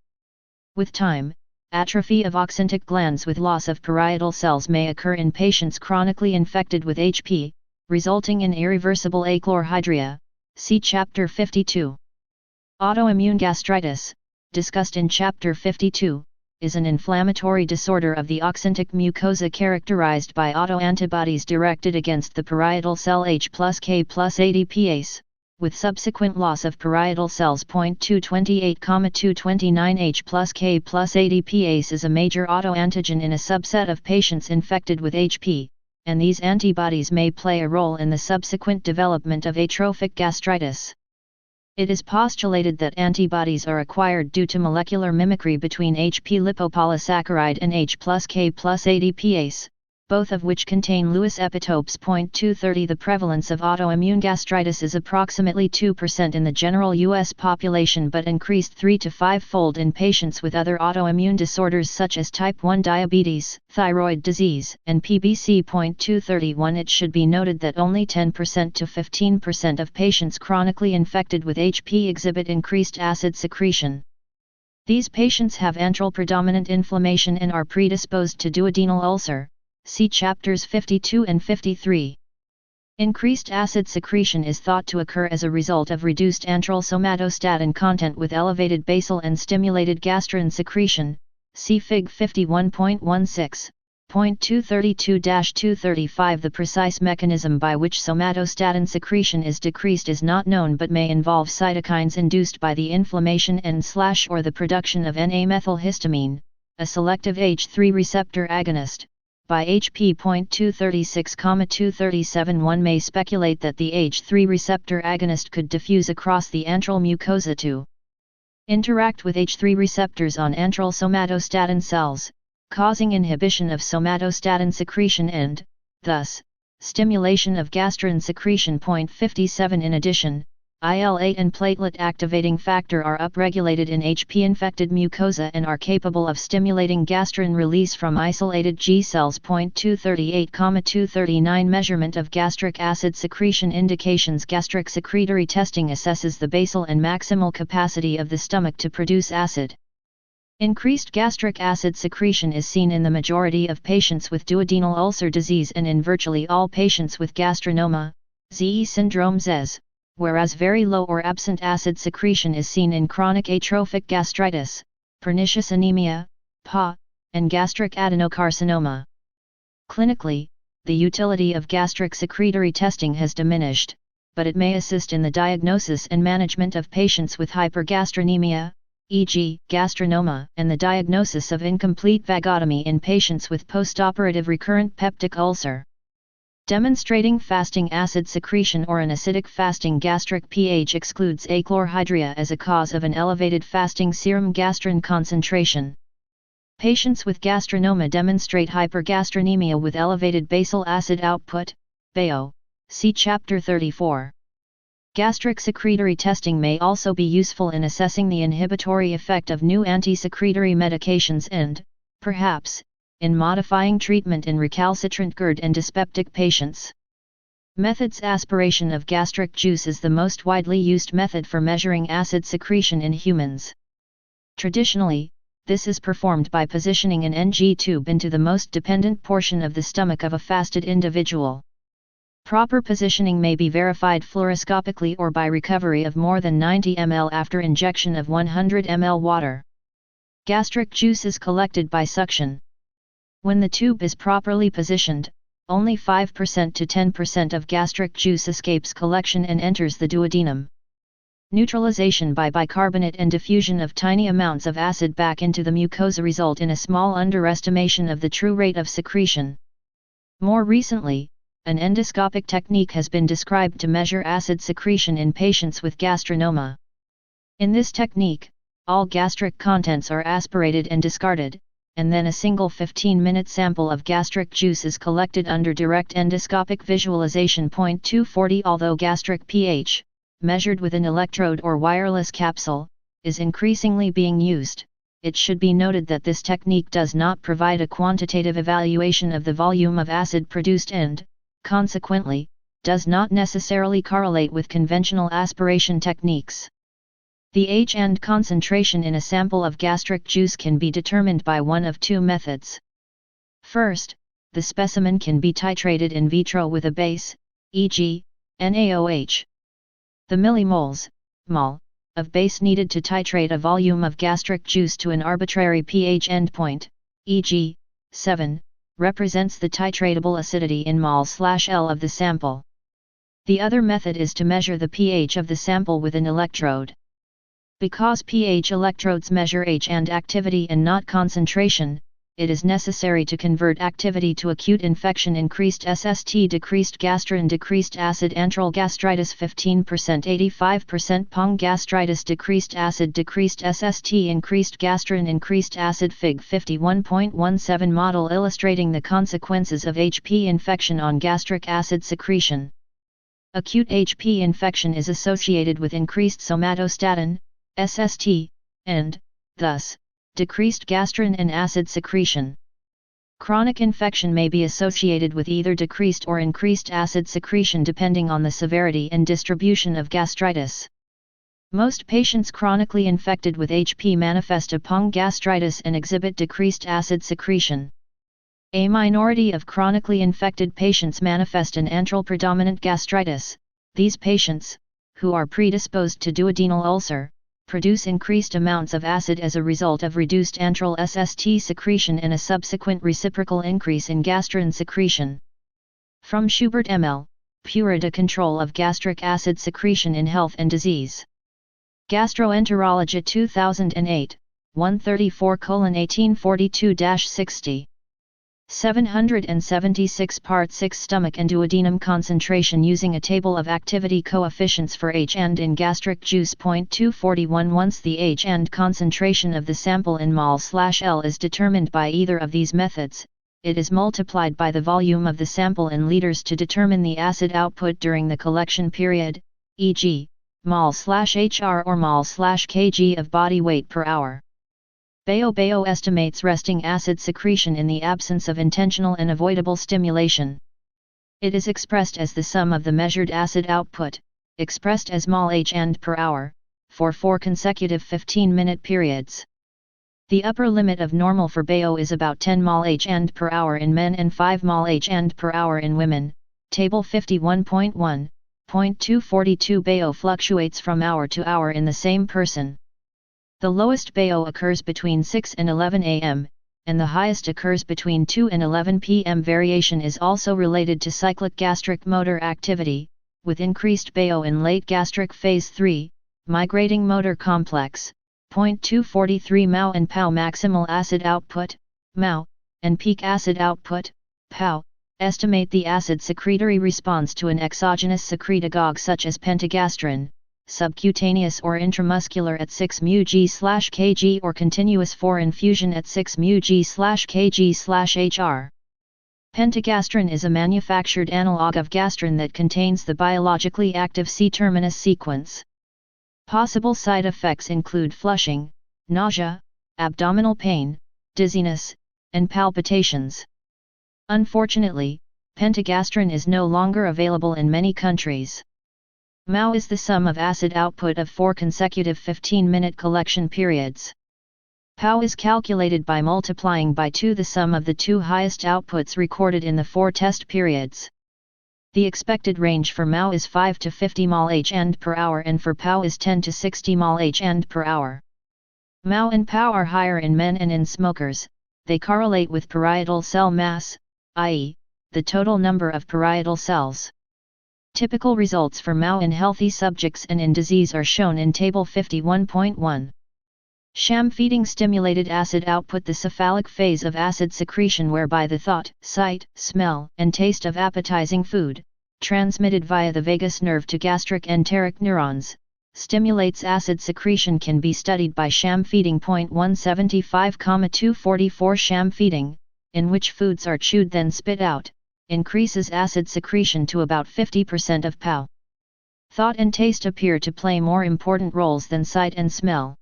With time, atrophy of oxyntic glands with loss of parietal cells may occur in patients chronically infected with HP, resulting in irreversible achlorhydria, see Chapter 52. Autoimmune gastritis, discussed in Chapter 52, is an inflammatory disorder of the oxyntic mucosa characterized by autoantibodies directed against the parietal cell H+K+ ADPase, with subsequent loss of parietal cells. 228-229 H+K+ ADPase is a major autoantigen in a subset of patients infected with HP, and these antibodies may play a role in the subsequent development of atrophic gastritis. It is postulated that antibodies are acquired due to molecular mimicry between HP lipopolysaccharide and H+K+ ADPase, both of which contain Lewis epitopes. 230 The prevalence of autoimmune gastritis is approximately 2% in the general U.S. population but increased 3 to 5-fold in patients with other autoimmune disorders such as type 1 diabetes, thyroid disease, and PBC. 231 It should be noted that only 10% to 15% of patients chronically infected with HP exhibit increased acid secretion. These patients have antral predominant inflammation and are predisposed to duodenal ulcer. See chapters 52 and 53. Increased acid secretion is thought to occur as a result of reduced antral somatostatin content with elevated basal and stimulated gastrin secretion. See Fig 51.16. 232-235 The precise mechanism by which somatostatin secretion is decreased is not known but may involve cytokines induced by the inflammation and/or the production of N-amethylhistamine, a selective H3 receptor agonist. By HP. 236-237 One may speculate that the H3 receptor agonist could diffuse across the antral mucosa to interact with H3 receptors on antral somatostatin cells, causing inhibition of somatostatin secretion and, thus, stimulation of gastrin secretion. 57 In addition, IL-8 and platelet activating factor are upregulated in HP-infected mucosa and are capable of stimulating gastrin release from isolated G cells. 238-239 Measurement of gastric acid secretion indications. Gastric secretory testing assesses the basal and maximal capacity of the stomach to produce acid. Increased gastric acid secretion is seen in the majority of patients with duodenal ulcer disease and in virtually all patients with gastrinoma, ZE syndrome ZES, whereas very low or absent acid secretion is seen in chronic atrophic gastritis, pernicious anemia, PA, and gastric adenocarcinoma. Clinically, the utility of gastric secretory testing has diminished, but it may assist in the diagnosis and management of patients with hypergastrinemia, e.g., gastrinoma, and the diagnosis of incomplete vagotomy in patients with postoperative recurrent peptic ulcer. Demonstrating fasting acid secretion or an acidic fasting gastric pH excludes achlorhydria as a cause of an elevated fasting serum gastrin concentration. Patients with gastrinoma demonstrate hypergastrinemia with elevated basal acid output, BAO. See Chapter 34. Gastric secretory testing may also be useful in assessing the inhibitory effect of new anti-secretory medications and, perhaps, in modifying treatment in recalcitrant GERD and dyspeptic patients. Methods. Aspiration of gastric juice is the most widely used method for measuring acid secretion in humans. Traditionally, this is performed by positioning an NG tube into the most dependent portion of the stomach of a fasted individual. Proper positioning may be verified fluoroscopically or by recovery of more than 90 ml after injection of 100 ml water. Gastric juice is collected by suction. When the tube is properly positioned, only 5% to 10% of gastric juice escapes collection and enters the duodenum. Neutralization by bicarbonate and diffusion of tiny amounts of acid back into the mucosa result in a small underestimation of the true rate of secretion. More recently, an endoscopic technique has been described to measure acid secretion in patients with gastrinoma. In this technique, all gastric contents are aspirated and discarded, and then a single 15-minute sample of gastric juice is collected under direct endoscopic visualization. 240 Although gastric pH, measured with an electrode or wireless capsule, is increasingly being used, it should be noted that this technique does not provide a quantitative evaluation of the volume of acid produced and, consequently, does not necessarily correlate with conventional aspiration techniques. The H and concentration in a sample of gastric juice can be determined by one of two methods. First, the specimen can be titrated in vitro with a base, e.g., NaOH. The millimoles, mol, of base needed to titrate a volume of gastric juice to an arbitrary pH endpoint, e.g., 7, represents the titratable acidity in mol/L of the sample. The other method is to measure the pH of the sample with an electrode. Because pH electrodes measure H and activity and not concentration, it is necessary to convert activity to acute infection. Increased SST, decreased gastrin, decreased acid, antral gastritis 15%, 85%, pong gastritis, decreased acid, decreased SST, increased gastrin, increased acid. Fig 51.17 model illustrating the consequences of HP infection on gastric acid secretion. Acute HP infection is associated with increased somatostatin, SST, and, thus, decreased gastrin and acid secretion. Chronic infection may be associated with either decreased or increased acid secretion depending on the severity and distribution of gastritis. Most patients chronically infected with HP manifest a pong gastritis and exhibit decreased acid secretion. A minority of chronically infected patients manifest an antral predominant gastritis. These patients, who are predisposed to duodenal ulcer, produce increased amounts of acid as a result of reduced antral SST secretion and a subsequent reciprocal increase in gastrin secretion. From Schubert ML, Purida Control of Gastric Acid Secretion in Health and Disease. Gastroenterology 2008, 134:1842-60. 776 Part 6 Stomach and duodenum concentration using a table of activity coefficients for H and in gastric juice. 241 Once the H and concentration of the sample in mol/L is determined by either of these methods, it is multiplied by the volume of the sample in liters to determine the acid output during the collection period, e.g., mol/HR or mol/kg of body weight per hour. Baio estimates resting acid secretion in the absence of intentional and avoidable stimulation. It is expressed as the sum of the measured acid output, expressed as mol/H and per hour, for 4 consecutive 15-minute periods. The upper limit of normal for Baio is about 10 mol/H and per hour in men and 5 mol/H and per hour in women. Table 51.1, 242 Baio fluctuates from hour to hour in the same person. The lowest Baio occurs between 6 and 11 am, and the highest occurs between 2 and 11 pm. Variation is also related to cyclic gastric motor activity, with increased Baio in late gastric phase 3, migrating motor complex, 243 mAh and PAU. Maximal acid output, mAh, and peak acid output, PAU, estimate the acid secretory response to an exogenous secretagogue such as pentagastrin, subcutaneous or intramuscular at 6 μg/kg or continuous for infusion at 6 μg/kg/hr. Pentagastrin is a manufactured analog of gastrin that contains the biologically active C-terminus sequence. Possible side effects include flushing, nausea, abdominal pain, dizziness, and palpitations. Unfortunately, pentagastrin is no longer available in many countries. mAh is the sum of acid output of 4 consecutive 15-minute collection periods. PAU is calculated by multiplying by 2 the sum of the 2 highest outputs recorded in the 4 test periods. The expected range for mAh is 5 to 50 mol/H and per hour and for PAU is 10 to 60 mol/H and per hour. mAh and PAU are higher in men and in smokers. They correlate with parietal cell mass, i.e., the total number of parietal cells. Typical results for mAh in healthy subjects and in disease are shown in Table 51.1. Sham feeding stimulated acid output. The cephalic phase of acid secretion whereby the thought, sight, smell, and taste of appetizing food, transmitted via the vagus nerve to gastric enteric neurons, stimulates acid secretion can be studied by sham feeding. 175,244 Sham feeding, in which foods are chewed then spit out, increases acid secretion to about 50% of PAU. Thought and taste appear to play more important roles than sight and smell.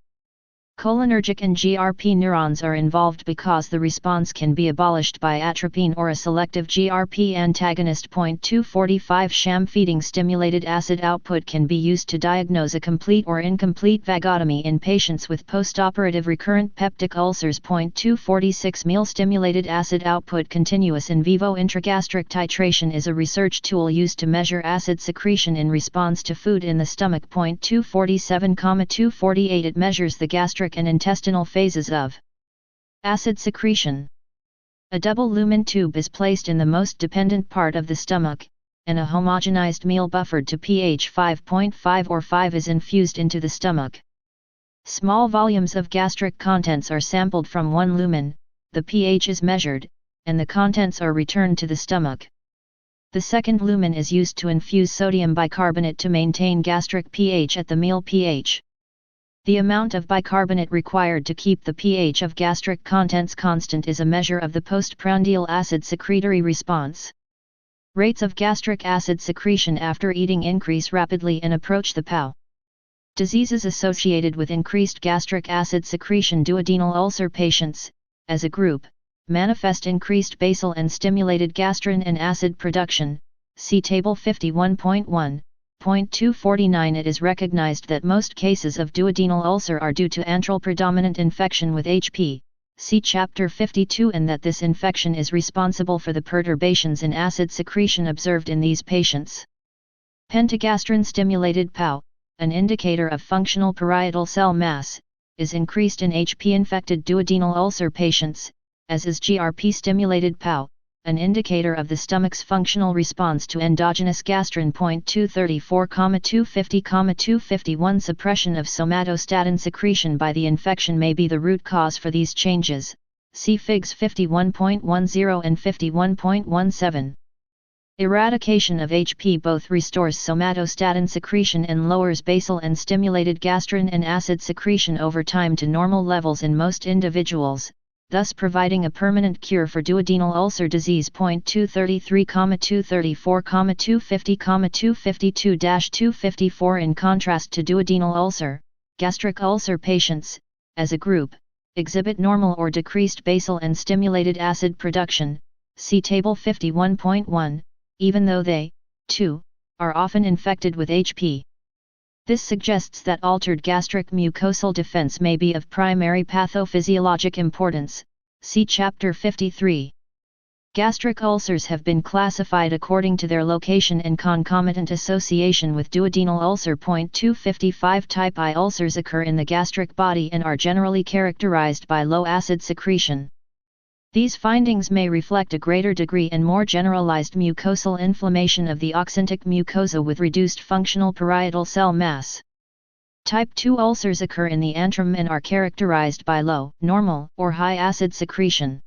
Cholinergic and GRP neurons are involved because the response can be abolished by atropine or a selective GRP antagonist. 245 Sham feeding stimulated acid output can be used to diagnose a complete or incomplete vagotomy in patients with postoperative recurrent peptic ulcers. 246 Meal stimulated acid output. Continuous in vivo intragastric titration is a research tool used to measure acid secretion in response to food in the stomach. 247,248 It measures the gastric and intestinal phases of acid secretion. A double lumen tube is placed in the most dependent part of the stomach, and a homogenized meal buffered to pH 5.5 or 5 is infused into the stomach. Small volumes of gastric contents are sampled from one lumen, the pH is measured, and the contents are returned to the stomach. The second lumen is used to infuse sodium bicarbonate to maintain gastric pH at the meal pH. The amount of bicarbonate required to keep the pH of gastric contents constant is a measure of the postprandial acid secretory response. Rates of gastric acid secretion after eating increase rapidly and approach the POW. Diseases associated with increased gastric acid secretion. Duodenal ulcer patients, as a group, manifest increased basal and stimulated gastrin and acid production. See Table 51.1.249. It is recognized that most cases of duodenal ulcer are due to antral predominant infection with HP. See Chapter 52, and that this infection is responsible for the perturbations in acid secretion observed in these patients. Pentagastrin-stimulated POW, an indicator of functional parietal cell mass, is increased in HP-infected duodenal ulcer patients, as is GRP-stimulated POW, an indicator of the stomach's functional response to endogenous gastrin. 234,250,251. Suppression of somatostatin secretion by the infection may be the root cause for these changes. See Figs 51.10 and 51.17. Eradication of HP both restores somatostatin secretion and lowers basal and stimulated gastrin and acid secretion over time to normal levels in most individuals, thus providing a permanent cure for duodenal ulcer disease. 233,234,250,252-254. In contrast to duodenal ulcer, gastric ulcer patients, as a group, exhibit normal or decreased basal and stimulated acid production. See Table 51.1, even though they, too, are often infected with HP. This suggests that altered gastric mucosal defense may be of primary pathophysiologic importance. See Chapter 53. Gastric ulcers have been classified according to their location and concomitant association with duodenal ulcer. 255. Type I ulcers occur in the gastric body and are generally characterized by low acid secretion. These findings may reflect a greater degree and more generalized mucosal inflammation of the oxyntic mucosa with reduced functional parietal cell mass. Type II ulcers occur in the antrum and are characterized by low, normal, or high acid secretion.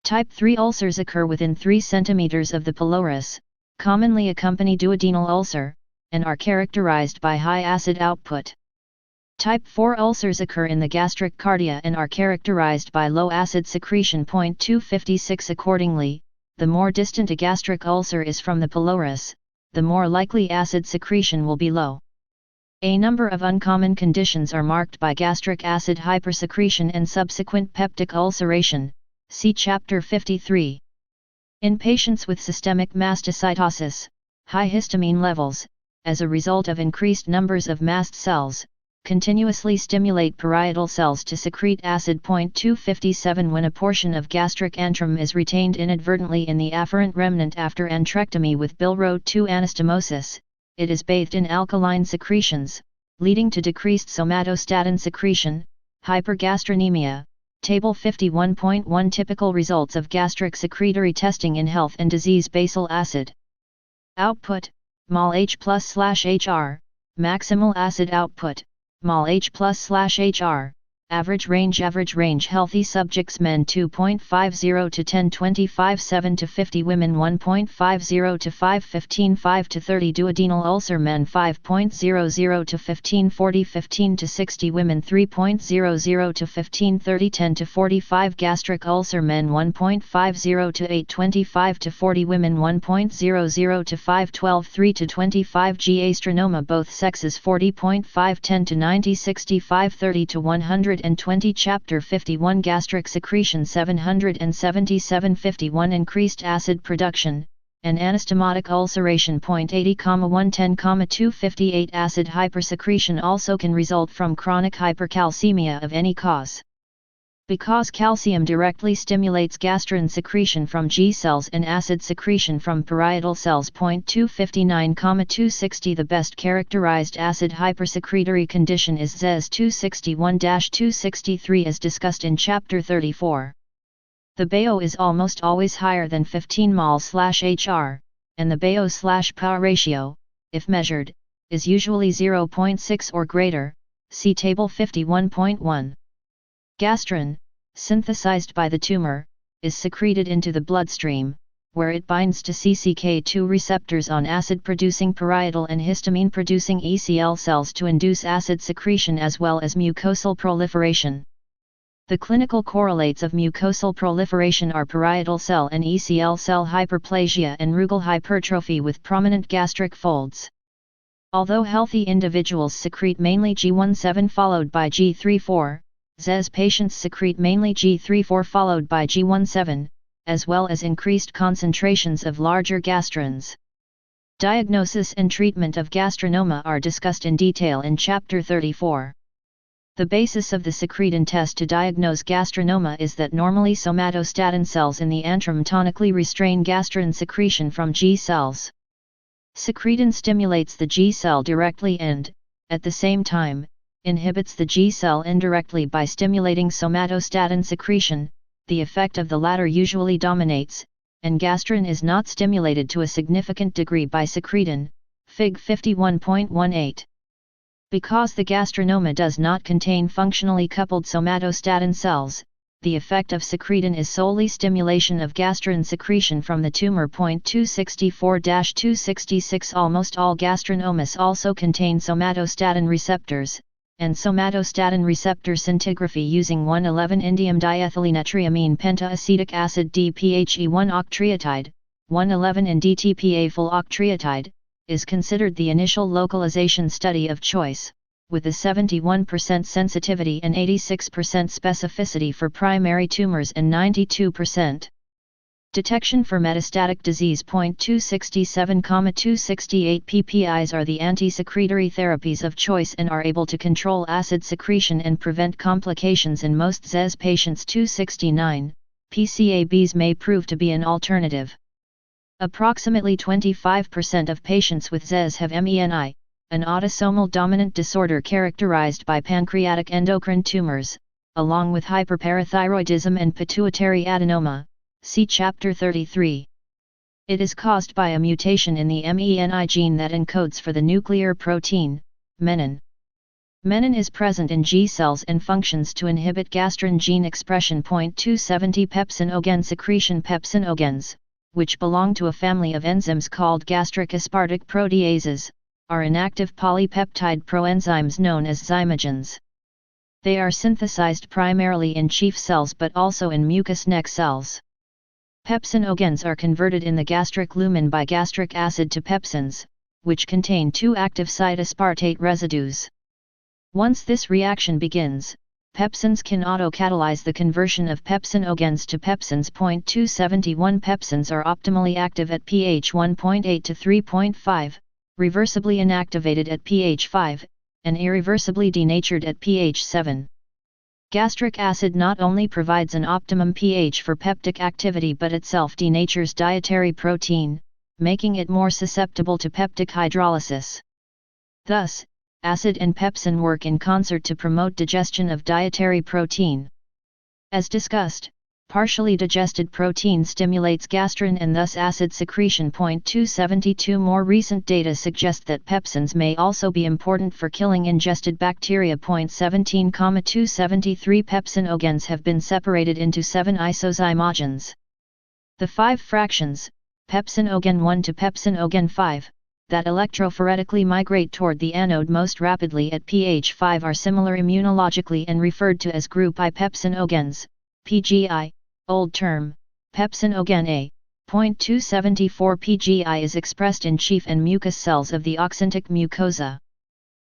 Type III ulcers occur within 3 cm of the pylorus, commonly accompany duodenal ulcer, and are characterized by high acid output. Type IV ulcers occur in the gastric cardia and are characterized by low acid secretion. 256. Accordingly, the more distant a gastric ulcer is from the pylorus, the more likely acid secretion will be low. A number of uncommon conditions are marked by gastric acid hypersecretion and subsequent peptic ulceration. See Chapter 53. In patients with systemic mastocytosis, high histamine levels, as a result of increased numbers of mast cells, continuously stimulate parietal cells to secrete acid. 257. When a portion of gastric antrum is retained inadvertently in the afferent remnant after antrectomy with bilirubin 2 anastomosis, it is bathed in alkaline secretions, leading to decreased somatostatin secretion, hypergastrinemia. Table 51.1. Typical results of gastric secretory testing in health and disease. Basal acid output, mol H+/HR, maximal acid output, mol H+/HR, average range healthy subjects men 2.50 to 10.25 7 to 50 women 1.50 to 5.15 5 to 30 duodenal ulcer men 5.00 to 15.40 15 to 60 women 3.00 to 15.30 10 to 45 gastric ulcer men 1.50 to 8.25 to 40 women 1.00 to 5.12 3 to 25 Gastronoma both sexes 40.5 10 to 90 65 30 to 120 Chapter 51 Gastric secretion 777 51 Increased acid production, and anastomotic ulceration. 80,110,258 Acid hypersecretion also can result from chronic hypercalcemia of any cause. Because calcium directly stimulates gastrin secretion from G cells and acid secretion from parietal cells. 259,260 The best characterized acid hypersecretory condition is ZES 261-263 as discussed in Chapter 34. The BAO is almost always higher than 15 mol/HR, and the BAO/POW ratio, if measured, is usually 0.6 or greater. See Table 51.1. Gastrin, synthesized by the tumor, is secreted into the bloodstream, where it binds to CCK2 receptors on acid-producing parietal and histamine-producing ECL cells to induce acid secretion as well as mucosal proliferation. The clinical correlates of mucosal proliferation are parietal cell and ECL cell hyperplasia and rugal hypertrophy with prominent gastric folds. Although healthy individuals secrete mainly G17 followed by G34, ZES patients secrete mainly G34 followed by G17, as well as increased concentrations of larger gastrins. Diagnosis and treatment of gastrinoma are discussed in detail in Chapter 34. The basis of the secretin test to diagnose gastrinoma is that normally somatostatin cells in the antrum tonically restrain gastrin secretion from G cells. Secretin stimulates the G cell directly and, at the same time, inhibits the G cell indirectly by stimulating somatostatin secretion. The effect of the latter usually dominates, and gastrin is not stimulated to a significant degree by secretin, Fig 51.18. Because the gastrinoma does not contain functionally coupled somatostatin cells, the effect of secretin is solely stimulation of gastrin secretion from the tumor. 264-266 Almost all gastrinomas also contain somatostatin receptors, and somatostatin receptor scintigraphy using 1,11-indium diethylenetriamine pentaacetic acid DPHE1 octreotide, 1,11-in-DTPA full octreotide, is considered the initial localization study of choice, with a 71% sensitivity and 86% specificity for primary tumors and 92% detection for metastatic disease. 267,268 PPIs are the anti-secretory therapies of choice and are able to control acid secretion and prevent complications in most ZES patients. 269, PCABs may prove to be an alternative. Approximately 25% of patients with ZES have MENI, an autosomal dominant disorder characterized by pancreatic endocrine tumors, along with hyperparathyroidism and pituitary adenoma. See Chapter 33. It is caused by a mutation in the MENI gene that encodes for the nuclear protein, menin. Menin is present in G cells and functions to inhibit gastrin gene expression. 270 Pepsinogen secretion. Pepsinogens, which belong to a family of enzymes called gastric aspartic proteases, are inactive polypeptide proenzymes known as zymogens. They are synthesized primarily in chief cells but also in mucous neck cells. Pepsinogens are converted in the gastric lumen by gastric acid to pepsins, which contain two active site aspartate residues. Once this reaction begins, pepsins can autocatalyze the conversion of pepsinogens to pepsins. 271 Pepsins are optimally active at pH 1.8 to 3.5, reversibly inactivated at pH 5, and irreversibly denatured at pH 7. Gastric acid not only provides an optimum pH for peptic activity but itself denatures dietary protein, making it more susceptible to peptic hydrolysis. Thus, acid and pepsin work in concert to promote digestion of dietary protein. As discussed, partially digested protein stimulates gastrin and thus acid secretion. 272 More recent data suggest that pepsins may also be important for killing ingested bacteria. 17,273 Pepsinogens have been separated into 7 isozymogens. The 5 fractions, pepsinogen 1 to pepsinogen 5, that electrophoretically migrate toward the anode most rapidly at pH 5 are similar immunologically and referred to as group I pepsinogens, PGI, old term, pepsinogen A. 274 PGI is expressed in chief and mucous cells of the oxyntic mucosa.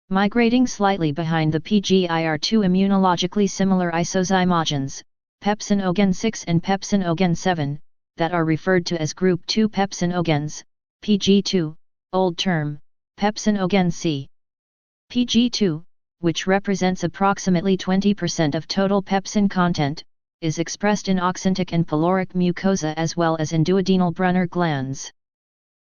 Migrating slightly behind the PGI are 2 immunologically similar isozymogens, pepsinogen 6 and pepsinogen 7, that are referred to as group 2 pepsinogens, PG2, old term, pepsinogen C. PG2, which represents approximately 20% of total pepsin content, is expressed in oxyntic and pyloric mucosa as well as in duodenal Brunner glands.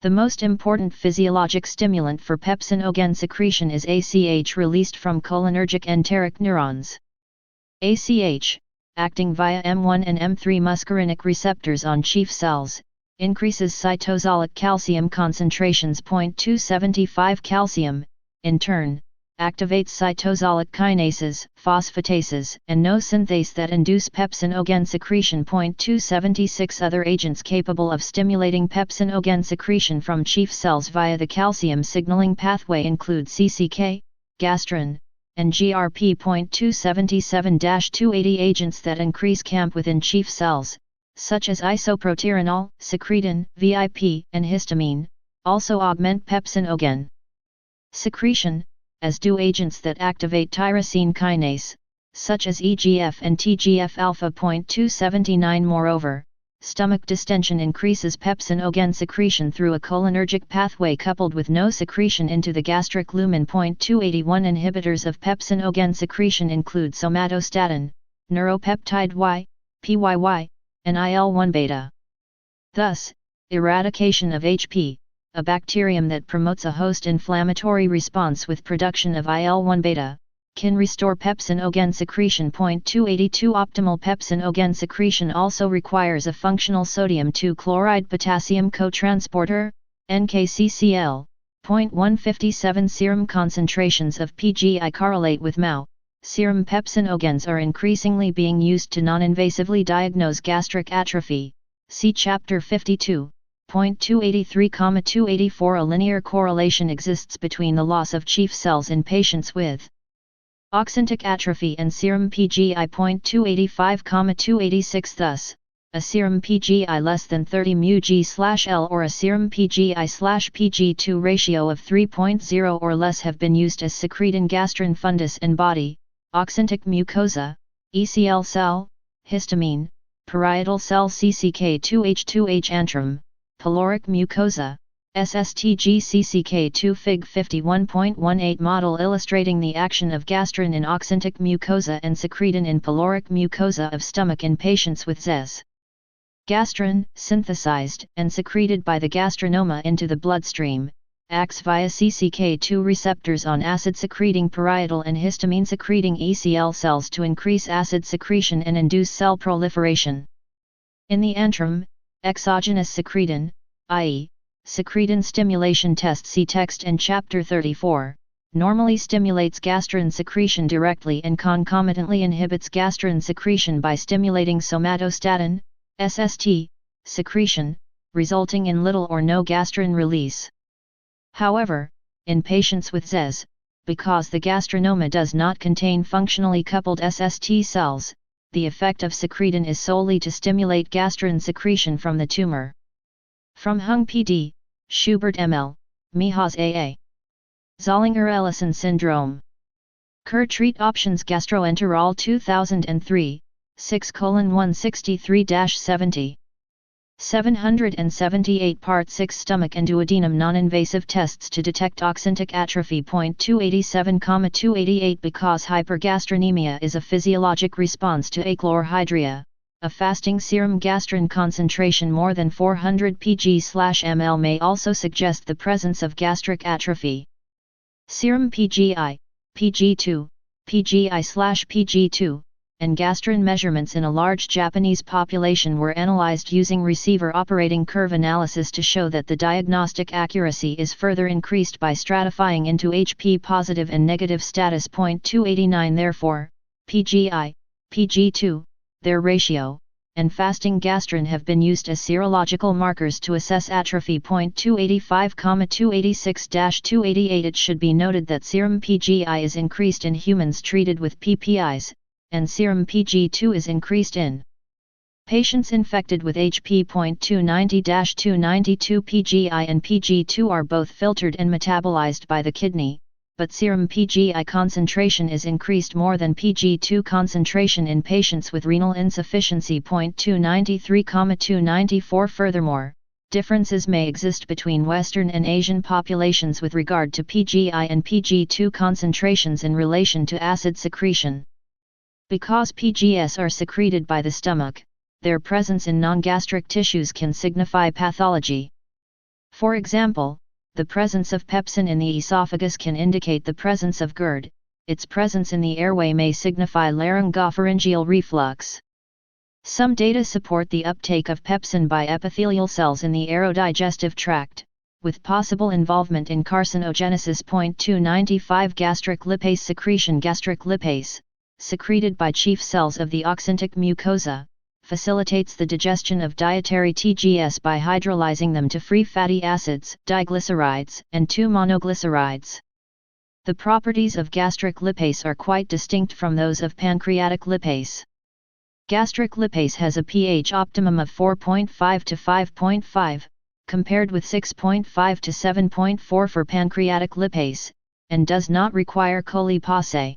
The most important physiologic stimulant for pepsinogen secretion is ACH released from cholinergic enteric neurons. ACH, acting via M1 and M3 muscarinic receptors on chief cells, increases cytosolic calcium concentrations. 275 Calcium, in turn, activates cytosolic kinases, phosphatases, and no synthase that induce pepsinogen secretion. 276 Other agents capable of stimulating pepsinogen secretion from chief cells via the calcium signaling pathway include CCK, gastrin, and GRP. 277-280 Agents that increase CAMP within chief cells, such as isoproterenol, secretin, VIP, and histamine, also augment pepsinogen secretion, as do agents that activate tyrosine kinase, such as EGF and TGF-alpha. 279 Moreover, stomach distension increases pepsinogen secretion through a cholinergic pathway coupled with no secretion into the gastric lumen. 281 Inhibitors of pepsinogen secretion include somatostatin, neuropeptide Y, PYY, and IL-1 beta. Thus, eradication of HP, a bacterium that promotes a host inflammatory response with production of IL-1 beta, can restore pepsinogen secretion. 282 Optimal pepsinogen secretion also requires a functional sodium 2-chloride potassium cotransporter, NKCCl. 157 Serum concentrations of PGI correlate with MAO. Serum pepsinogens are increasingly being used to non-invasively diagnose gastric atrophy. See Chapter 52. 283-284 A linear correlation exists between the loss of chief cells in patients with oxyntic atrophy and serum PGI. 285-286 Thus, a serum PGI less than 30 μg/L or a serum PGI/Pg2 ratio of 3.0 or less have been used as secretin gastrin fundus and body, oxyntic mucosa, ECL cell, histamine, parietal cell CCK2H2H antrum, pyloric mucosa, SSTG CCK2 Fig 51.18 Model illustrating the action of gastrin in oxyntic mucosa and secretin in pyloric mucosa of stomach in patients with ZES. Gastrin, synthesized and secreted by the gastrinoma into the bloodstream, acts via CCK2 receptors on acid-secreting parietal and histamine-secreting ECL cells to increase acid secretion and induce cell proliferation. In the antrum, exogenous secretin, i.e., secretin stimulation test see text and Chapter 34, normally stimulates gastrin secretion directly and concomitantly inhibits gastrin secretion by stimulating somatostatin, SST, secretion, resulting in little or no gastrin release. However, in patients with ZES, because the gastrinoma does not contain functionally coupled SST cells, the effect of secretin is solely to stimulate gastrin secretion from the tumor. From Hung P.D., Schubert M.L., Meehaus A.A. Zollinger-Ellison syndrome. Kerr treat options Gastroenterol 2003, 6:163-70. 778 Part 6 Stomach and duodenum non-invasive tests to detect oxyntic atrophy. 287-288 Because hypergastrinemia is a physiologic response to achlorhydria, a fasting serum gastrin concentration more than 400 pg/ml may also suggest the presence of gastric atrophy. Serum PGI, PG2, PGI/PG2, and gastrin measurements in a large Japanese population were analyzed using receiver operating curve analysis to show that the diagnostic accuracy is further increased by stratifying into HP positive and negative status. 289 Therefore, PGI, PG2, their ratio, and fasting gastrin have been used as serological markers to assess atrophy. 285-286-288 It should be noted that serum PGI is increased in humans treated with PPIs, and serum PG2 is increased in patients infected with HP. 290-292 PGI and PG2 are both filtered and metabolized by the kidney, but serum PGI concentration is increased more than PG2 concentration in patients with renal insufficiency. 293-294 Furthermore, differences may exist between Western and Asian populations with regard to PGI and PG2 concentrations in relation to acid secretion. Because PGS are secreted by the stomach, their presence in non-gastric tissues can signify pathology. For example, the presence of pepsin in the esophagus can indicate the presence of GERD, its presence in the airway may signify laryngopharyngeal reflux. Some data support the uptake of pepsin by epithelial cells in the aerodigestive tract, with possible involvement in carcinogenesis. 295 Gastric lipase secretion. Gastric lipase, secreted by chief cells of the oxyntic mucosa, facilitates the digestion of dietary TGS by hydrolyzing them to free fatty acids, diglycerides, and 2-monoglycerides. The properties of gastric lipase are quite distinct from those of pancreatic lipase. Gastric lipase has a pH optimum of 4.5 to 5.5, compared with 6.5 to 7.4 for pancreatic lipase, and does not require colipase.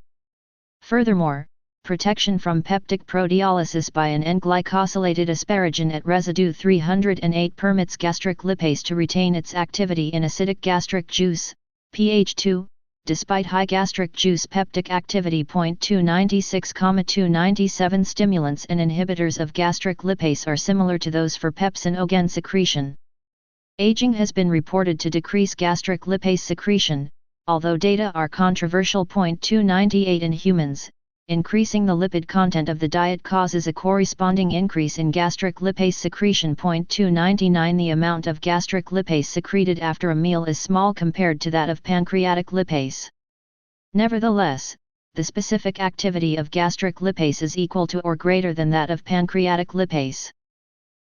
Furthermore, protection from peptic proteolysis by an N-glycosylated asparagine at residue 308 permits gastric lipase to retain its activity in acidic gastric juice, pH 2, despite high gastric juice peptic activity. 296,297 Stimulants and inhibitors of gastric lipase are similar to those for pepsin-O-gen secretion. Aging has been reported to decrease gastric lipase secretion, although data are controversial. 298 In humans, increasing the lipid content of the diet causes a corresponding increase in gastric lipase secretion. 299 The amount of gastric lipase secreted after a meal is small compared to that of pancreatic lipase. Nevertheless, the specific activity of gastric lipase is equal to or greater than that of pancreatic lipase.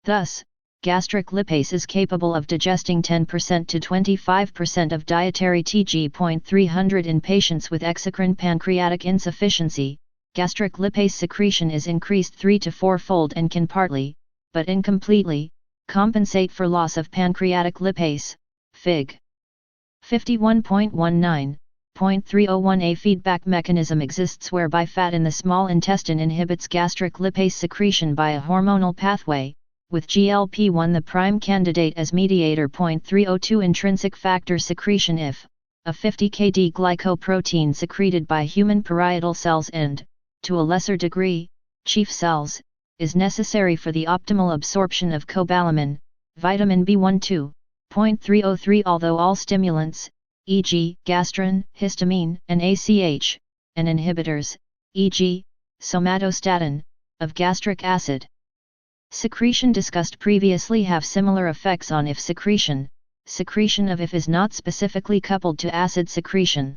Thus, gastric lipase is capable of digesting 10% to 25% of dietary TG. 300 In patients with exocrine pancreatic insufficiency, gastric lipase secretion is increased 3 to 4-fold and can partly, but incompletely, compensate for loss of pancreatic lipase. Fig. 51.19.301 A feedback mechanism exists whereby fat in the small intestine inhibits gastric lipase secretion by a hormonal pathway, with GLP-1 the prime candidate as mediator. 302 Intrinsic factor secretion. If a 50 kD glycoprotein secreted by human parietal cells and, to a lesser degree, chief cells, is necessary for the optimal absorption of cobalamin, vitamin B12. 303 Although all stimulants, e.g., gastrin, histamine, and ACH, and inhibitors, e.g., somatostatin, of gastric acid secretion discussed previously have similar effects on IF secretion, secretion of IF is not specifically coupled to acid secretion.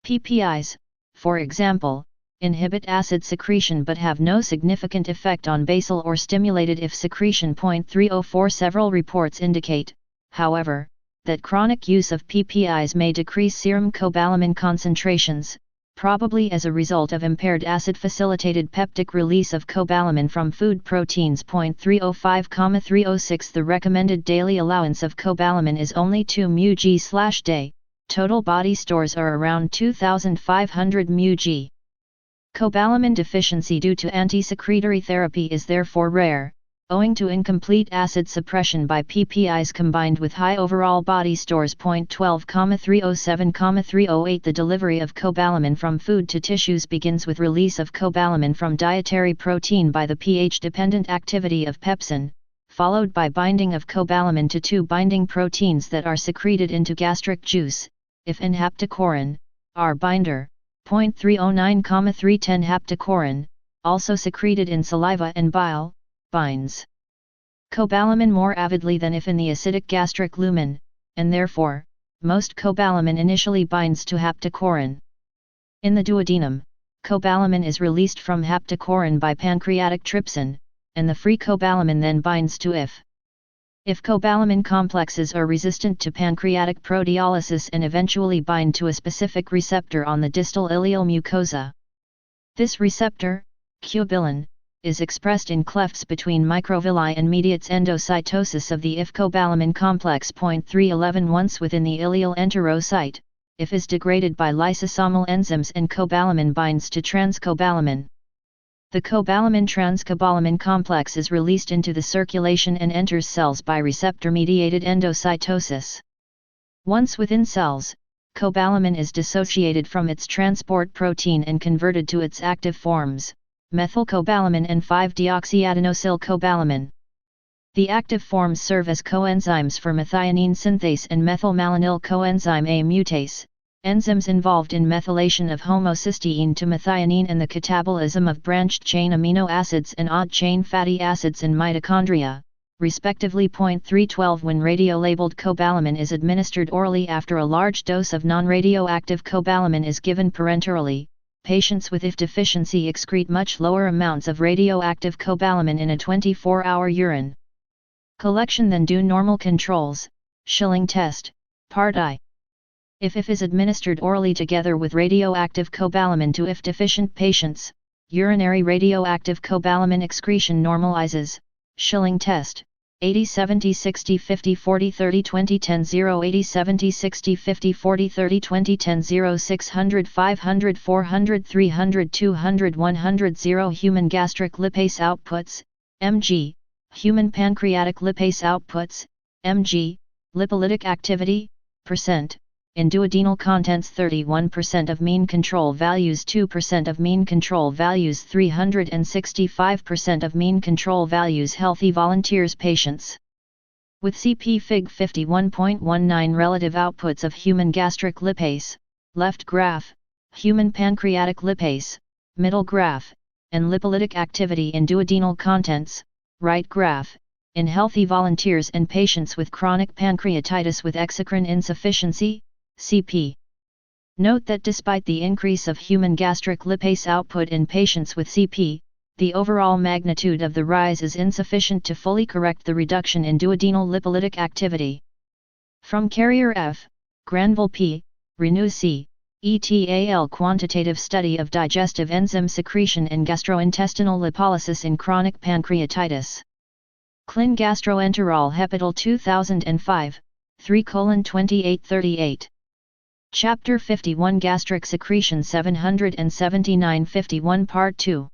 PPIs, for example, inhibit acid secretion but have no significant effect on basal or stimulated IF secretion. 304 Several reports indicate, however, that chronic use of PPIs may decrease serum cobalamin concentrations, probably as a result of impaired acid-facilitated peptic release of cobalamin from food proteins. 305,306 The recommended daily allowance of cobalamin is only 2 μg/day, total body stores are around 2,500 μg. Cobalamin deficiency due to anti-secretory therapy is therefore rare, owing to incomplete acid suppression by PPIs combined with high overall body stores. 12,307,308 The delivery of cobalamin from food to tissues begins with release of cobalamin from dietary protein by the pH-dependent activity of pepsin, followed by binding of cobalamin to two binding proteins that are secreted into gastric juice, if and haptocorin, R binder. 309,310 Haptocorin, also secreted in saliva and bile, binds cobalamin more avidly than if in the acidic gastric lumen, and therefore, most cobalamin initially binds to haptocorin. In the duodenum, cobalamin is released from haptocorin by pancreatic trypsin, and the free cobalamin then binds to IF. If cobalamin complexes are resistant to pancreatic proteolysis and eventually bind to a specific receptor on the distal ileal mucosa. This receptor, cubilin, is expressed in clefts between microvilli and mediates endocytosis of the IF cobalamin complex. 311 Once within the ileal enterocyte, IF is degraded by lysosomal enzymes and cobalamin binds to transcobalamin. The cobalamin-transcobalamin complex is released into the circulation and enters cells by receptor-mediated endocytosis. Once within cells, cobalamin is dissociated from its transport protein and converted to its active forms, methylcobalamin and 5-deoxyadenosylcobalamin. The active forms serve as coenzymes for methionine synthase and methylmalonyl coenzyme A mutase, enzymes involved in methylation of homocysteine to methionine and the catabolism of branched-chain amino acids and odd-chain fatty acids in mitochondria. respectively. 312 When radiolabeled cobalamin is administered orally after a large dose of non-radioactive cobalamin is given parenterally, patients with IF deficiency excrete much lower amounts of radioactive cobalamin in a 24-hour urine collection than do normal controls. Schilling test, Part I. If is administered orally together with radioactive cobalamin to IF deficient patients, urinary radioactive cobalamin excretion normalizes. Schilling test, 80 70 60 50 40 30 20 10 0 80 70 60 50 40 30 20 10 0 600 500 400 300 200 100 0 Human gastric lipase outputs, mg. Human pancreatic lipase outputs, mg. Lipolytic activity, %. In duodenal contents 31% of mean control values, 2% of mean control values, 365% of mean control values. Healthy volunteers patients with CP Fig 51.19 relative outputs of human gastric lipase, left graph, human pancreatic lipase, middle graph, and lipolytic activity in duodenal contents, right graph, in healthy volunteers and patients with chronic pancreatitis with exocrine insufficiency, CP. Note that despite the increase of human gastric lipase output in patients with CP, the overall magnitude of the rise is insufficient to fully correct the reduction in duodenal lipolytic activity. From Carrier F, Granville P, Renew C, ETAL Quantitative Study of Digestive Enzyme Secretion and Gastrointestinal Lipolysis in Chronic Pancreatitis. Clin Gastroenterol Hepital 2005, 3:2838. Chapter 51 Gastric Secretion 779-51 Part 2.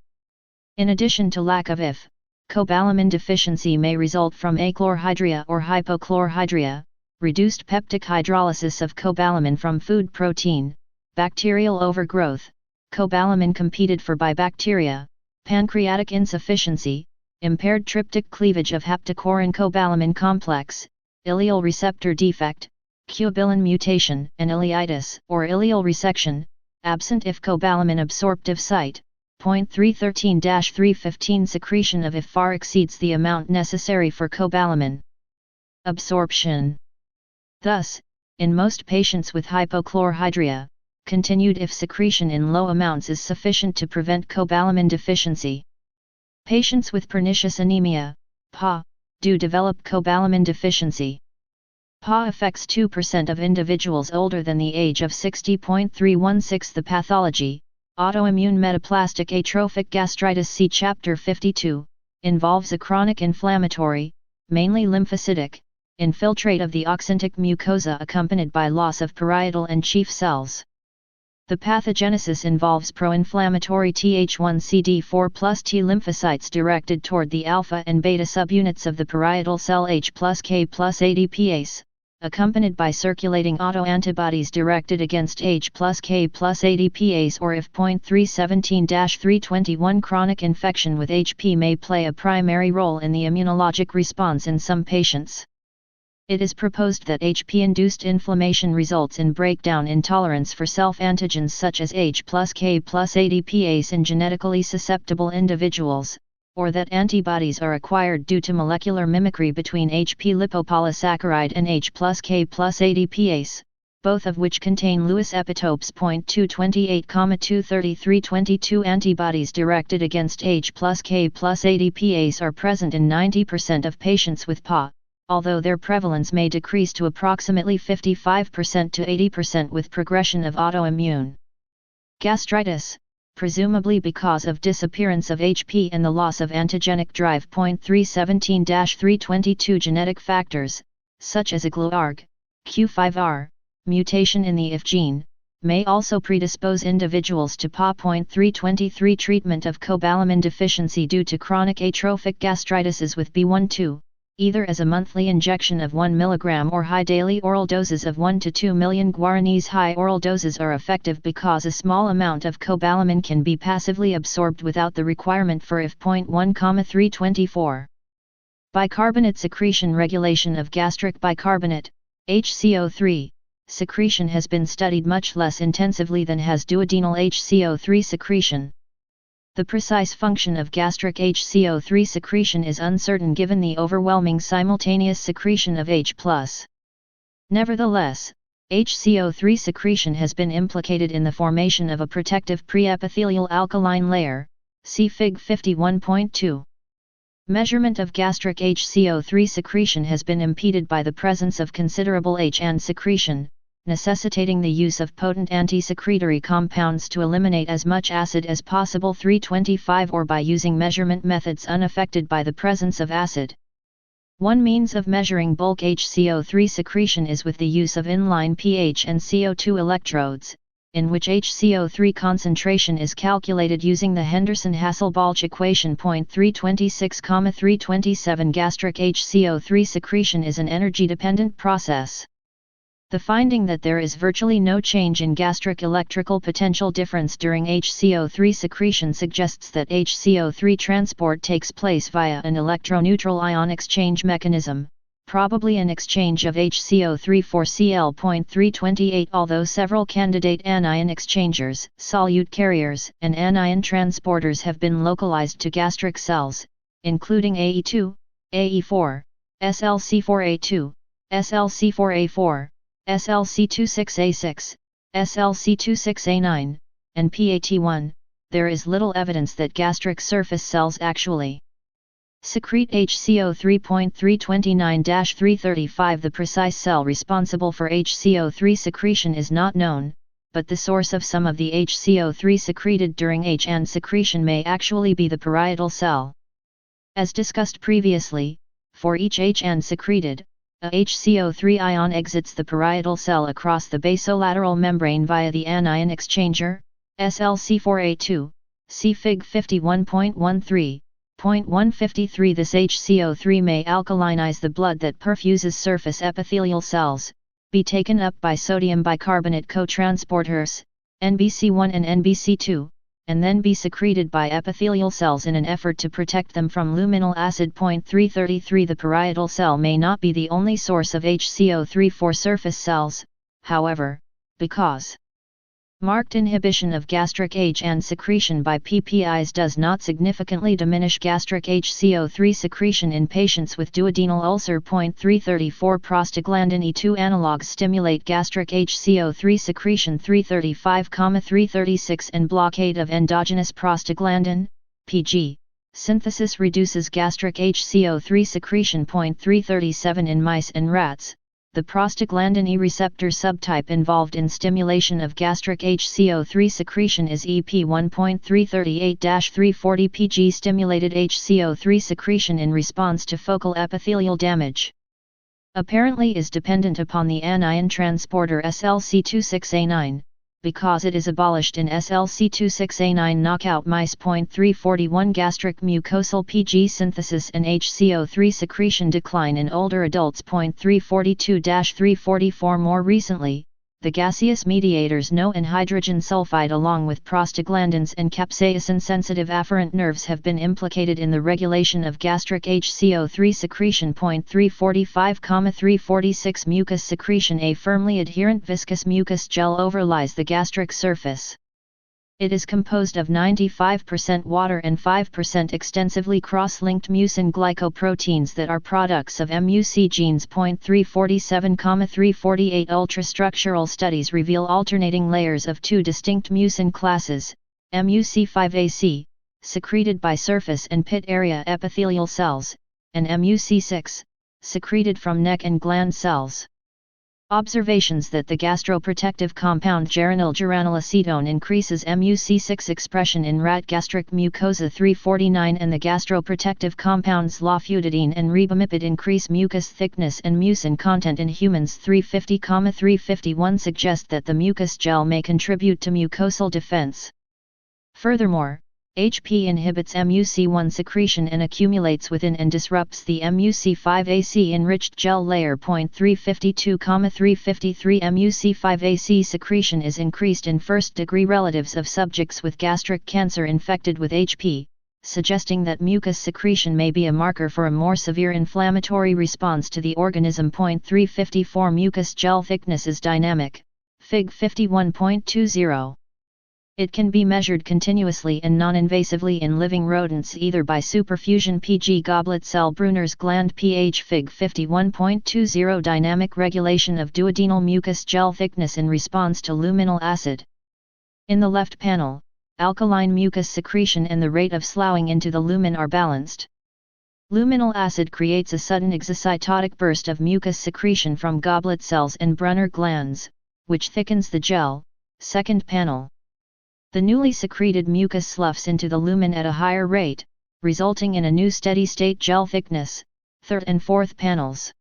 In addition to lack of IF, cobalamin deficiency may result from achlorhydria or hypochlorhydria, reduced peptic hydrolysis of cobalamin from food protein, bacterial overgrowth, cobalamin competed for by bacteria, pancreatic insufficiency, impaired tryptic cleavage of haptocorin cobalamin complex, ileal receptor defect, cubilin mutation and ileitis or ileal resection, absent if cobalamin absorptive site. 313-315 Secretion of if far exceeds the amount necessary for cobalamin absorption. Thus, in most patients with hypochlorhydria, continued if secretion in low amounts is sufficient to prevent cobalamin deficiency. Patients with pernicious anemia, PA, do develop cobalamin deficiency. PA affects 2% of individuals older than the age of 60.316. The pathology, autoimmune metaplastic atrophic gastritis, see Chapter 52, involves a chronic inflammatory, mainly lymphocytic, infiltrate of the oxyntic mucosa accompanied by loss of parietal and chief cells. The pathogenesis involves pro-inflammatory Th1-CD4 plus T lymphocytes directed toward the alpha and beta subunits of the parietal cell H plus K plus ADPase, accompanied by circulating autoantibodies directed against H plus K plus ADPase or if. 317-321 Chronic infection with HP may play a primary role in the immunologic response in some patients. It is proposed that HP-induced inflammation results in breakdown intolerance for self-antigens such as H plus K plus ADPase in genetically susceptible individuals, or that antibodies are acquired due to molecular mimicry between HP lipopolysaccharide and H plus K plus ADPase, both of which contain Lewis epitopes. 228,23322 antibodies directed against H plus K plus ADPase are present in 90% of patients with PA, although their prevalence may decrease to approximately 55% to 80% with progression of autoimmune gastritis, presumably because of disappearance of HP and the loss of antigenic drive. 317-322 Genetic factors, such as AGLUARG, Q5R, mutation in the IF gene, may also predispose individuals to PA. 323 Treatment of cobalamin deficiency due to chronic atrophic gastritis with B12, either as a monthly injection of 1 mg or high daily oral doses of 1 to 2 million guaranese. High oral doses are effective because a small amount of cobalamin can be passively absorbed without the requirement for IF. 1,324. Bicarbonate secretion regulation of gastric bicarbonate, HCO3, secretion has been studied much less intensively than has duodenal HCO3 secretion. The precise function of gastric HCO3 secretion is uncertain given the overwhelming simultaneous secretion of H+. Nevertheless, HCO3 secretion has been implicated in the formation of a protective preepithelial alkaline layer, see Fig 51.2. Measurement of gastric HCO3 secretion has been impeded by the presence of considerable H secretion, necessitating the use of potent anti-secretory compounds to eliminate as much acid as possible 325 or by using measurement methods unaffected by the presence of acid. One means of measuring bulk HCO3 secretion is with the use of inline pH and CO2 electrodes, in which HCO3 concentration is calculated using the Henderson-Hasselbalch equation. 326,327 Gastric HCO3 secretion is an energy-dependent process. The finding that there is virtually no change in gastric electrical potential difference during HCO3 secretion suggests that HCO3 transport takes place via an electroneutral ion exchange mechanism, probably an exchange of HCO3 for Cl. 328. Although several candidate anion exchangers, solute carriers, and anion transporters have been localized to gastric cells, including AE2, AE4, SLC4A2, SLC4A4, SLC26A6, SLC26A9, and PAT1, there is little evidence that gastric surface cells actually secrete HCO3. 329-335. The precise cell responsible for HCO3 secretion is not known, but the source of some of the HCO3 secreted during HN secretion may actually be the parietal cell. As discussed previously, for each HN secreted, a HCO3 ion exits the parietal cell across the basolateral membrane via the anion exchanger, SLC4A2, see Fig 51.13. 153. This HCO3 may alkalinize the blood that perfuses surface epithelial cells, be taken up by sodium bicarbonate cotransporters, NBC1 and NBC2, and then be secreted by epithelial cells in an effort to protect them from luminal acid. 333. The parietal cell may not be the only source of HCO3 for surface cells, however, because marked inhibition of gastric HN secretion by PPIs does not significantly diminish gastric HCO3 secretion in patients with duodenal ulcer. 334. Prostaglandin E2 analogs stimulate gastric HCO3 secretion. 335,336 and blockade of endogenous prostaglandin, PG, synthesis reduces gastric HCO3 secretion. 337. In mice and rats, the prostaglandin E receptor subtype involved in stimulation of gastric HCO3 secretion is EP1. 338-340. PG stimulated HCO3 secretion in response to focal epithelial damage. Apparently is dependent upon the anion transporter SLC26A9, because it is abolished in SLC26A9 knockout mice. 341. Gastric mucosal PG synthesis and HCO3 secretion decline in older adults. 342-344. More recently, the gaseous mediators NO and hydrogen sulfide along with prostaglandins and capsaicin-sensitive afferent nerves have been implicated in the regulation of gastric HCO3 secretion. 345-346. Mucus secretion. A firmly adherent viscous mucus gel overlies the gastric surface. It is composed of 95% water and 5% extensively cross-linked mucin glycoproteins that are products of MUC genes. 347-348. Ultrastructural studies reveal alternating layers of two distinct mucin classes, MUC5AC, secreted by surface and pit area epithelial cells, and MUC6, secreted from neck and gland cells. Observations that the gastroprotective compound geranyl-geranylacetone increases MUC6 expression in rat gastric mucosa. 349. And the gastroprotective compounds lofutidine and ribamipid increase mucus thickness and mucin content in humans. 350-351 suggest that the mucus gel may contribute to mucosal defense. Furthermore, HP inhibits MUC1 secretion and accumulates within and disrupts the MUC5AC enriched gel layer. 352-353. MUC5AC secretion is increased in first-degree relatives of subjects with gastric cancer infected with HP, suggesting that mucus secretion may be a marker for a more severe inflammatory response to the organism. 354. Mucus gel thickness is dynamic. Fig 51.20. It can be measured continuously and non-invasively in living rodents either by superfusion Pg goblet cell Brunner's gland pH Fig 51.20 dynamic regulation of duodenal mucus gel thickness in response to luminal acid. In the left panel, alkaline mucus secretion and the rate of sloughing into the lumen are balanced. Luminal acid creates a sudden exocytotic burst of mucus secretion from goblet cells and Brunner glands, which thickens the gel. Second panel. The newly secreted mucus sloughs into the lumen at a higher rate, resulting in a new steady-state gel thickness. Third and fourth panels.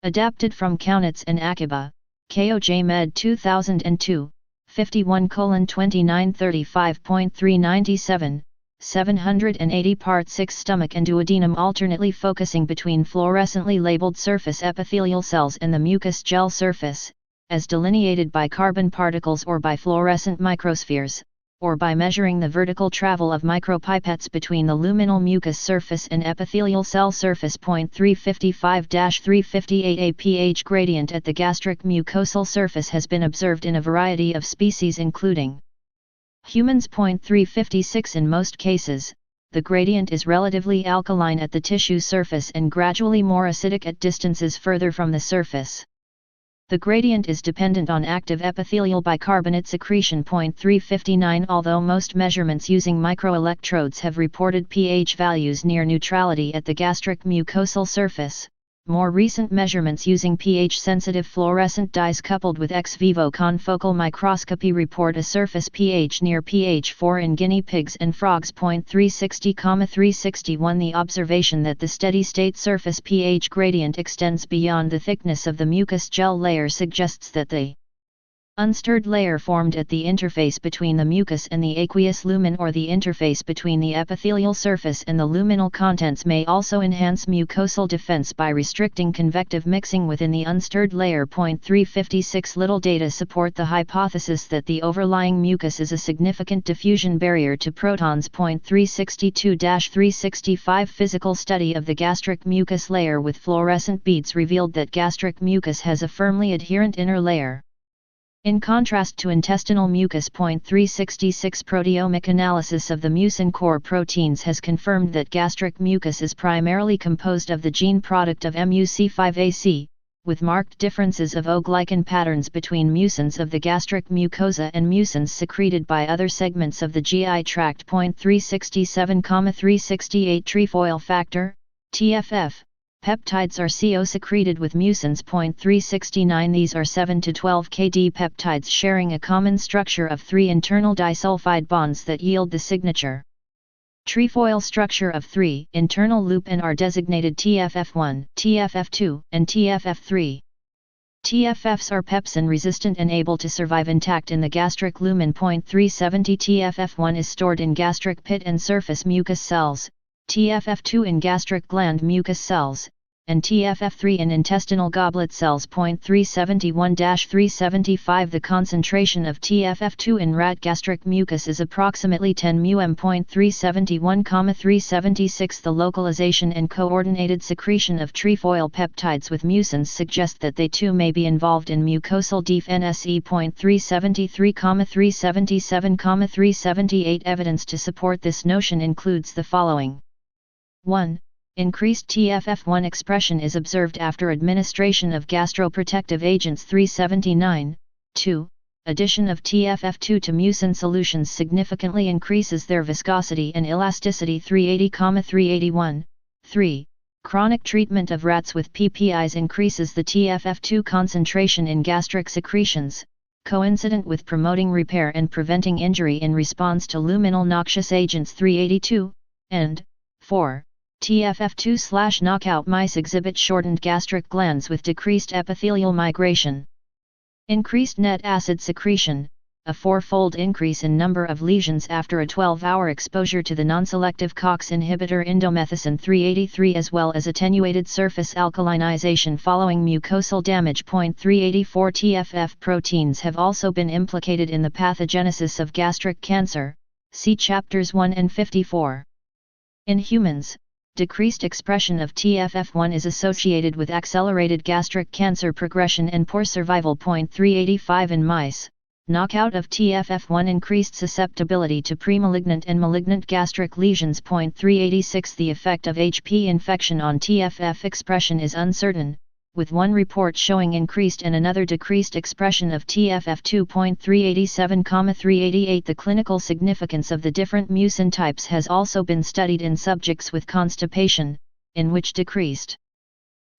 Adapted from Kaunitz and Akiba, KOJ Med 2002, 51:2935.397, 780 Part 6 stomach and duodenum alternately focusing between fluorescently labeled surface epithelial cells and the mucus gel surface, as delineated by carbon particles or by fluorescent microspheres, or by measuring the vertical travel of micropipettes between the luminal mucus surface and epithelial cell surface. 355-358 A pH gradient at the gastric mucosal surface has been observed in a variety of species including humans. 356 In most cases, the gradient is relatively alkaline at the tissue surface and gradually more acidic at distances further from the surface. The gradient is dependent on active epithelial bicarbonate secretion. 359 Although most measurements using microelectrodes have reported pH values near neutrality at the gastric mucosal surface, more recent measurements using pH-sensitive fluorescent dyes coupled with ex vivo confocal microscopy report a surface pH near pH 4 in guinea pigs and frogs. 360,361 The observation that the steady-state surface pH gradient extends beyond the thickness of the mucus gel layer suggests that the unstirred layer formed at the interface between the mucus and the aqueous lumen or the interface between the epithelial surface and the luminal contents may also enhance mucosal defense by restricting convective mixing within the unstirred layer. 356 Little data support the hypothesis that the overlying mucus is a significant diffusion barrier to protons. 362-365 Physical study of the gastric mucus layer with fluorescent beads revealed that gastric mucus has a firmly adherent inner layer. In contrast to intestinal mucus. 366 Proteomic analysis of the mucin core proteins has confirmed that gastric mucus is primarily composed of the gene product of MUC5AC, with marked differences of O-glycan patterns between mucins of the gastric mucosa and mucins secreted by other segments of the GI tract. 367,368 Trefoil factor, TFF. Peptides are co-secreted with mucins. 369 These are 7 to 12 kD peptides sharing a common structure of 3 internal disulfide bonds that yield the signature trefoil structure of 3 internal loop and are designated TFF1, TFF2, and TFF3. TFFs are pepsin resistant and able to survive intact in the gastric lumen. 370 TFF1 is stored in gastric pit and surface mucus cells, TFF2 in gastric gland mucus cells, and TFF3 in intestinal goblet cells. 371-375 The concentration of TFF2 in rat gastric mucus is approximately 10 μm. 371-376 The localization and coordinated secretion of trefoil peptides with mucins suggest that they too may be involved in mucosal defense. 373-377-378 Evidence to support this notion includes the following. 1. Increased TFF1 expression is observed after administration of gastroprotective agents. 379. 2. Addition of TFF2 to mucin solutions significantly increases their viscosity and elasticity. 380-381. 3. Chronic treatment of rats with PPIs increases the TFF2 concentration in gastric secretions, coincident with promoting repair and preventing injury in response to luminal noxious agents. 382. And 4. TFF2/knockout mice exhibit shortened gastric glands with decreased epithelial migration. Increased net acid secretion, a four-fold increase in number of lesions after a 12-hour exposure to the non-selective COX inhibitor indomethacin. 383 as well as attenuated surface alkalinization following mucosal damage. 384 TFF proteins have also been implicated in the pathogenesis of gastric cancer, see chapters 1 and 54. In humans, decreased expression of TFF1 is associated with accelerated gastric cancer progression and poor survival. 385 In mice, Knockout of TFF1 increased susceptibility to premalignant and malignant gastric lesions. 386 The effect of HP infection on TFF expression is uncertain, with one report showing increased and another decreased expression of TFF2. 387,388 The clinical significance of the different mucin types has also been studied in subjects with constipation, in which decreased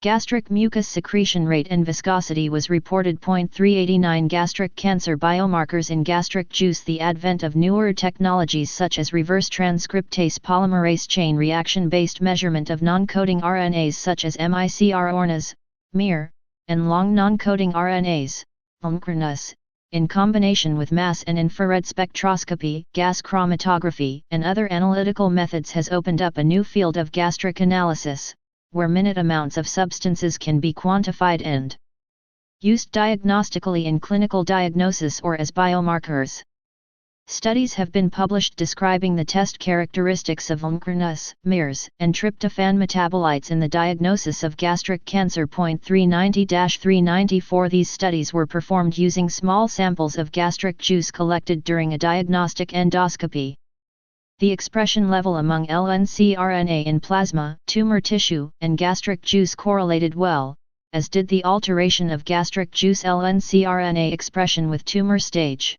gastric mucus secretion rate and viscosity was reported. 389 Gastric cancer biomarkers in gastric juice. The advent of newer technologies such as reverse transcriptase polymerase chain reaction-based measurement of non-coding RNAs such as microRNAs, (MIR), and long non-coding RNAs, (microRNAs), in combination with mass and infrared spectroscopy, gas chromatography, and other analytical methods has opened up a new field of gastric analysis, where minute amounts of substances can be quantified and used diagnostically in clinical diagnosis or as biomarkers. Studies have been published describing the test characteristics of microRNAs, MIRs, and tryptophan metabolites in the diagnosis of gastric cancer. 390-394 These studies were performed using small samples of gastric juice collected during a diagnostic endoscopy. The expression level among LNCRNA in plasma, tumor tissue, and gastric juice correlated well, as did the alteration of gastric juice LNCRNA expression with tumor stage.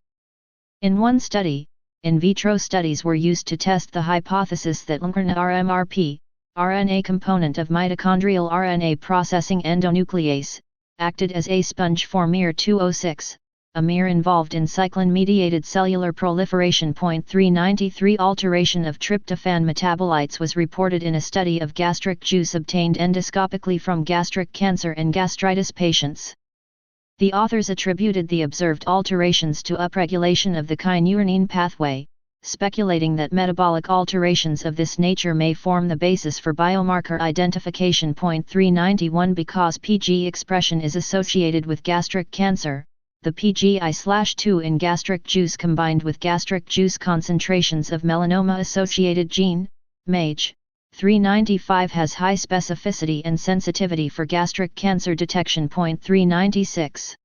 In one study, in vitro studies were used to test the hypothesis that RMRP, RNA component of mitochondrial RNA processing endonuclease, acted as a sponge for MIR206. A MIR involved in cyclin-mediated cellular proliferation. 393 Alteration of tryptophan metabolites was reported in a study of gastric juice obtained endoscopically from gastric cancer and gastritis patients. The authors attributed the observed alterations to upregulation of the kynurenine pathway, speculating that metabolic alterations of this nature may form the basis for biomarker identification. 391 Because PG expression is associated with gastric cancer, the PGI/2 in gastric juice combined with gastric juice concentrations of melanoma-associated gene, MAGE, 395 has high specificity and sensitivity for gastric cancer detection. 396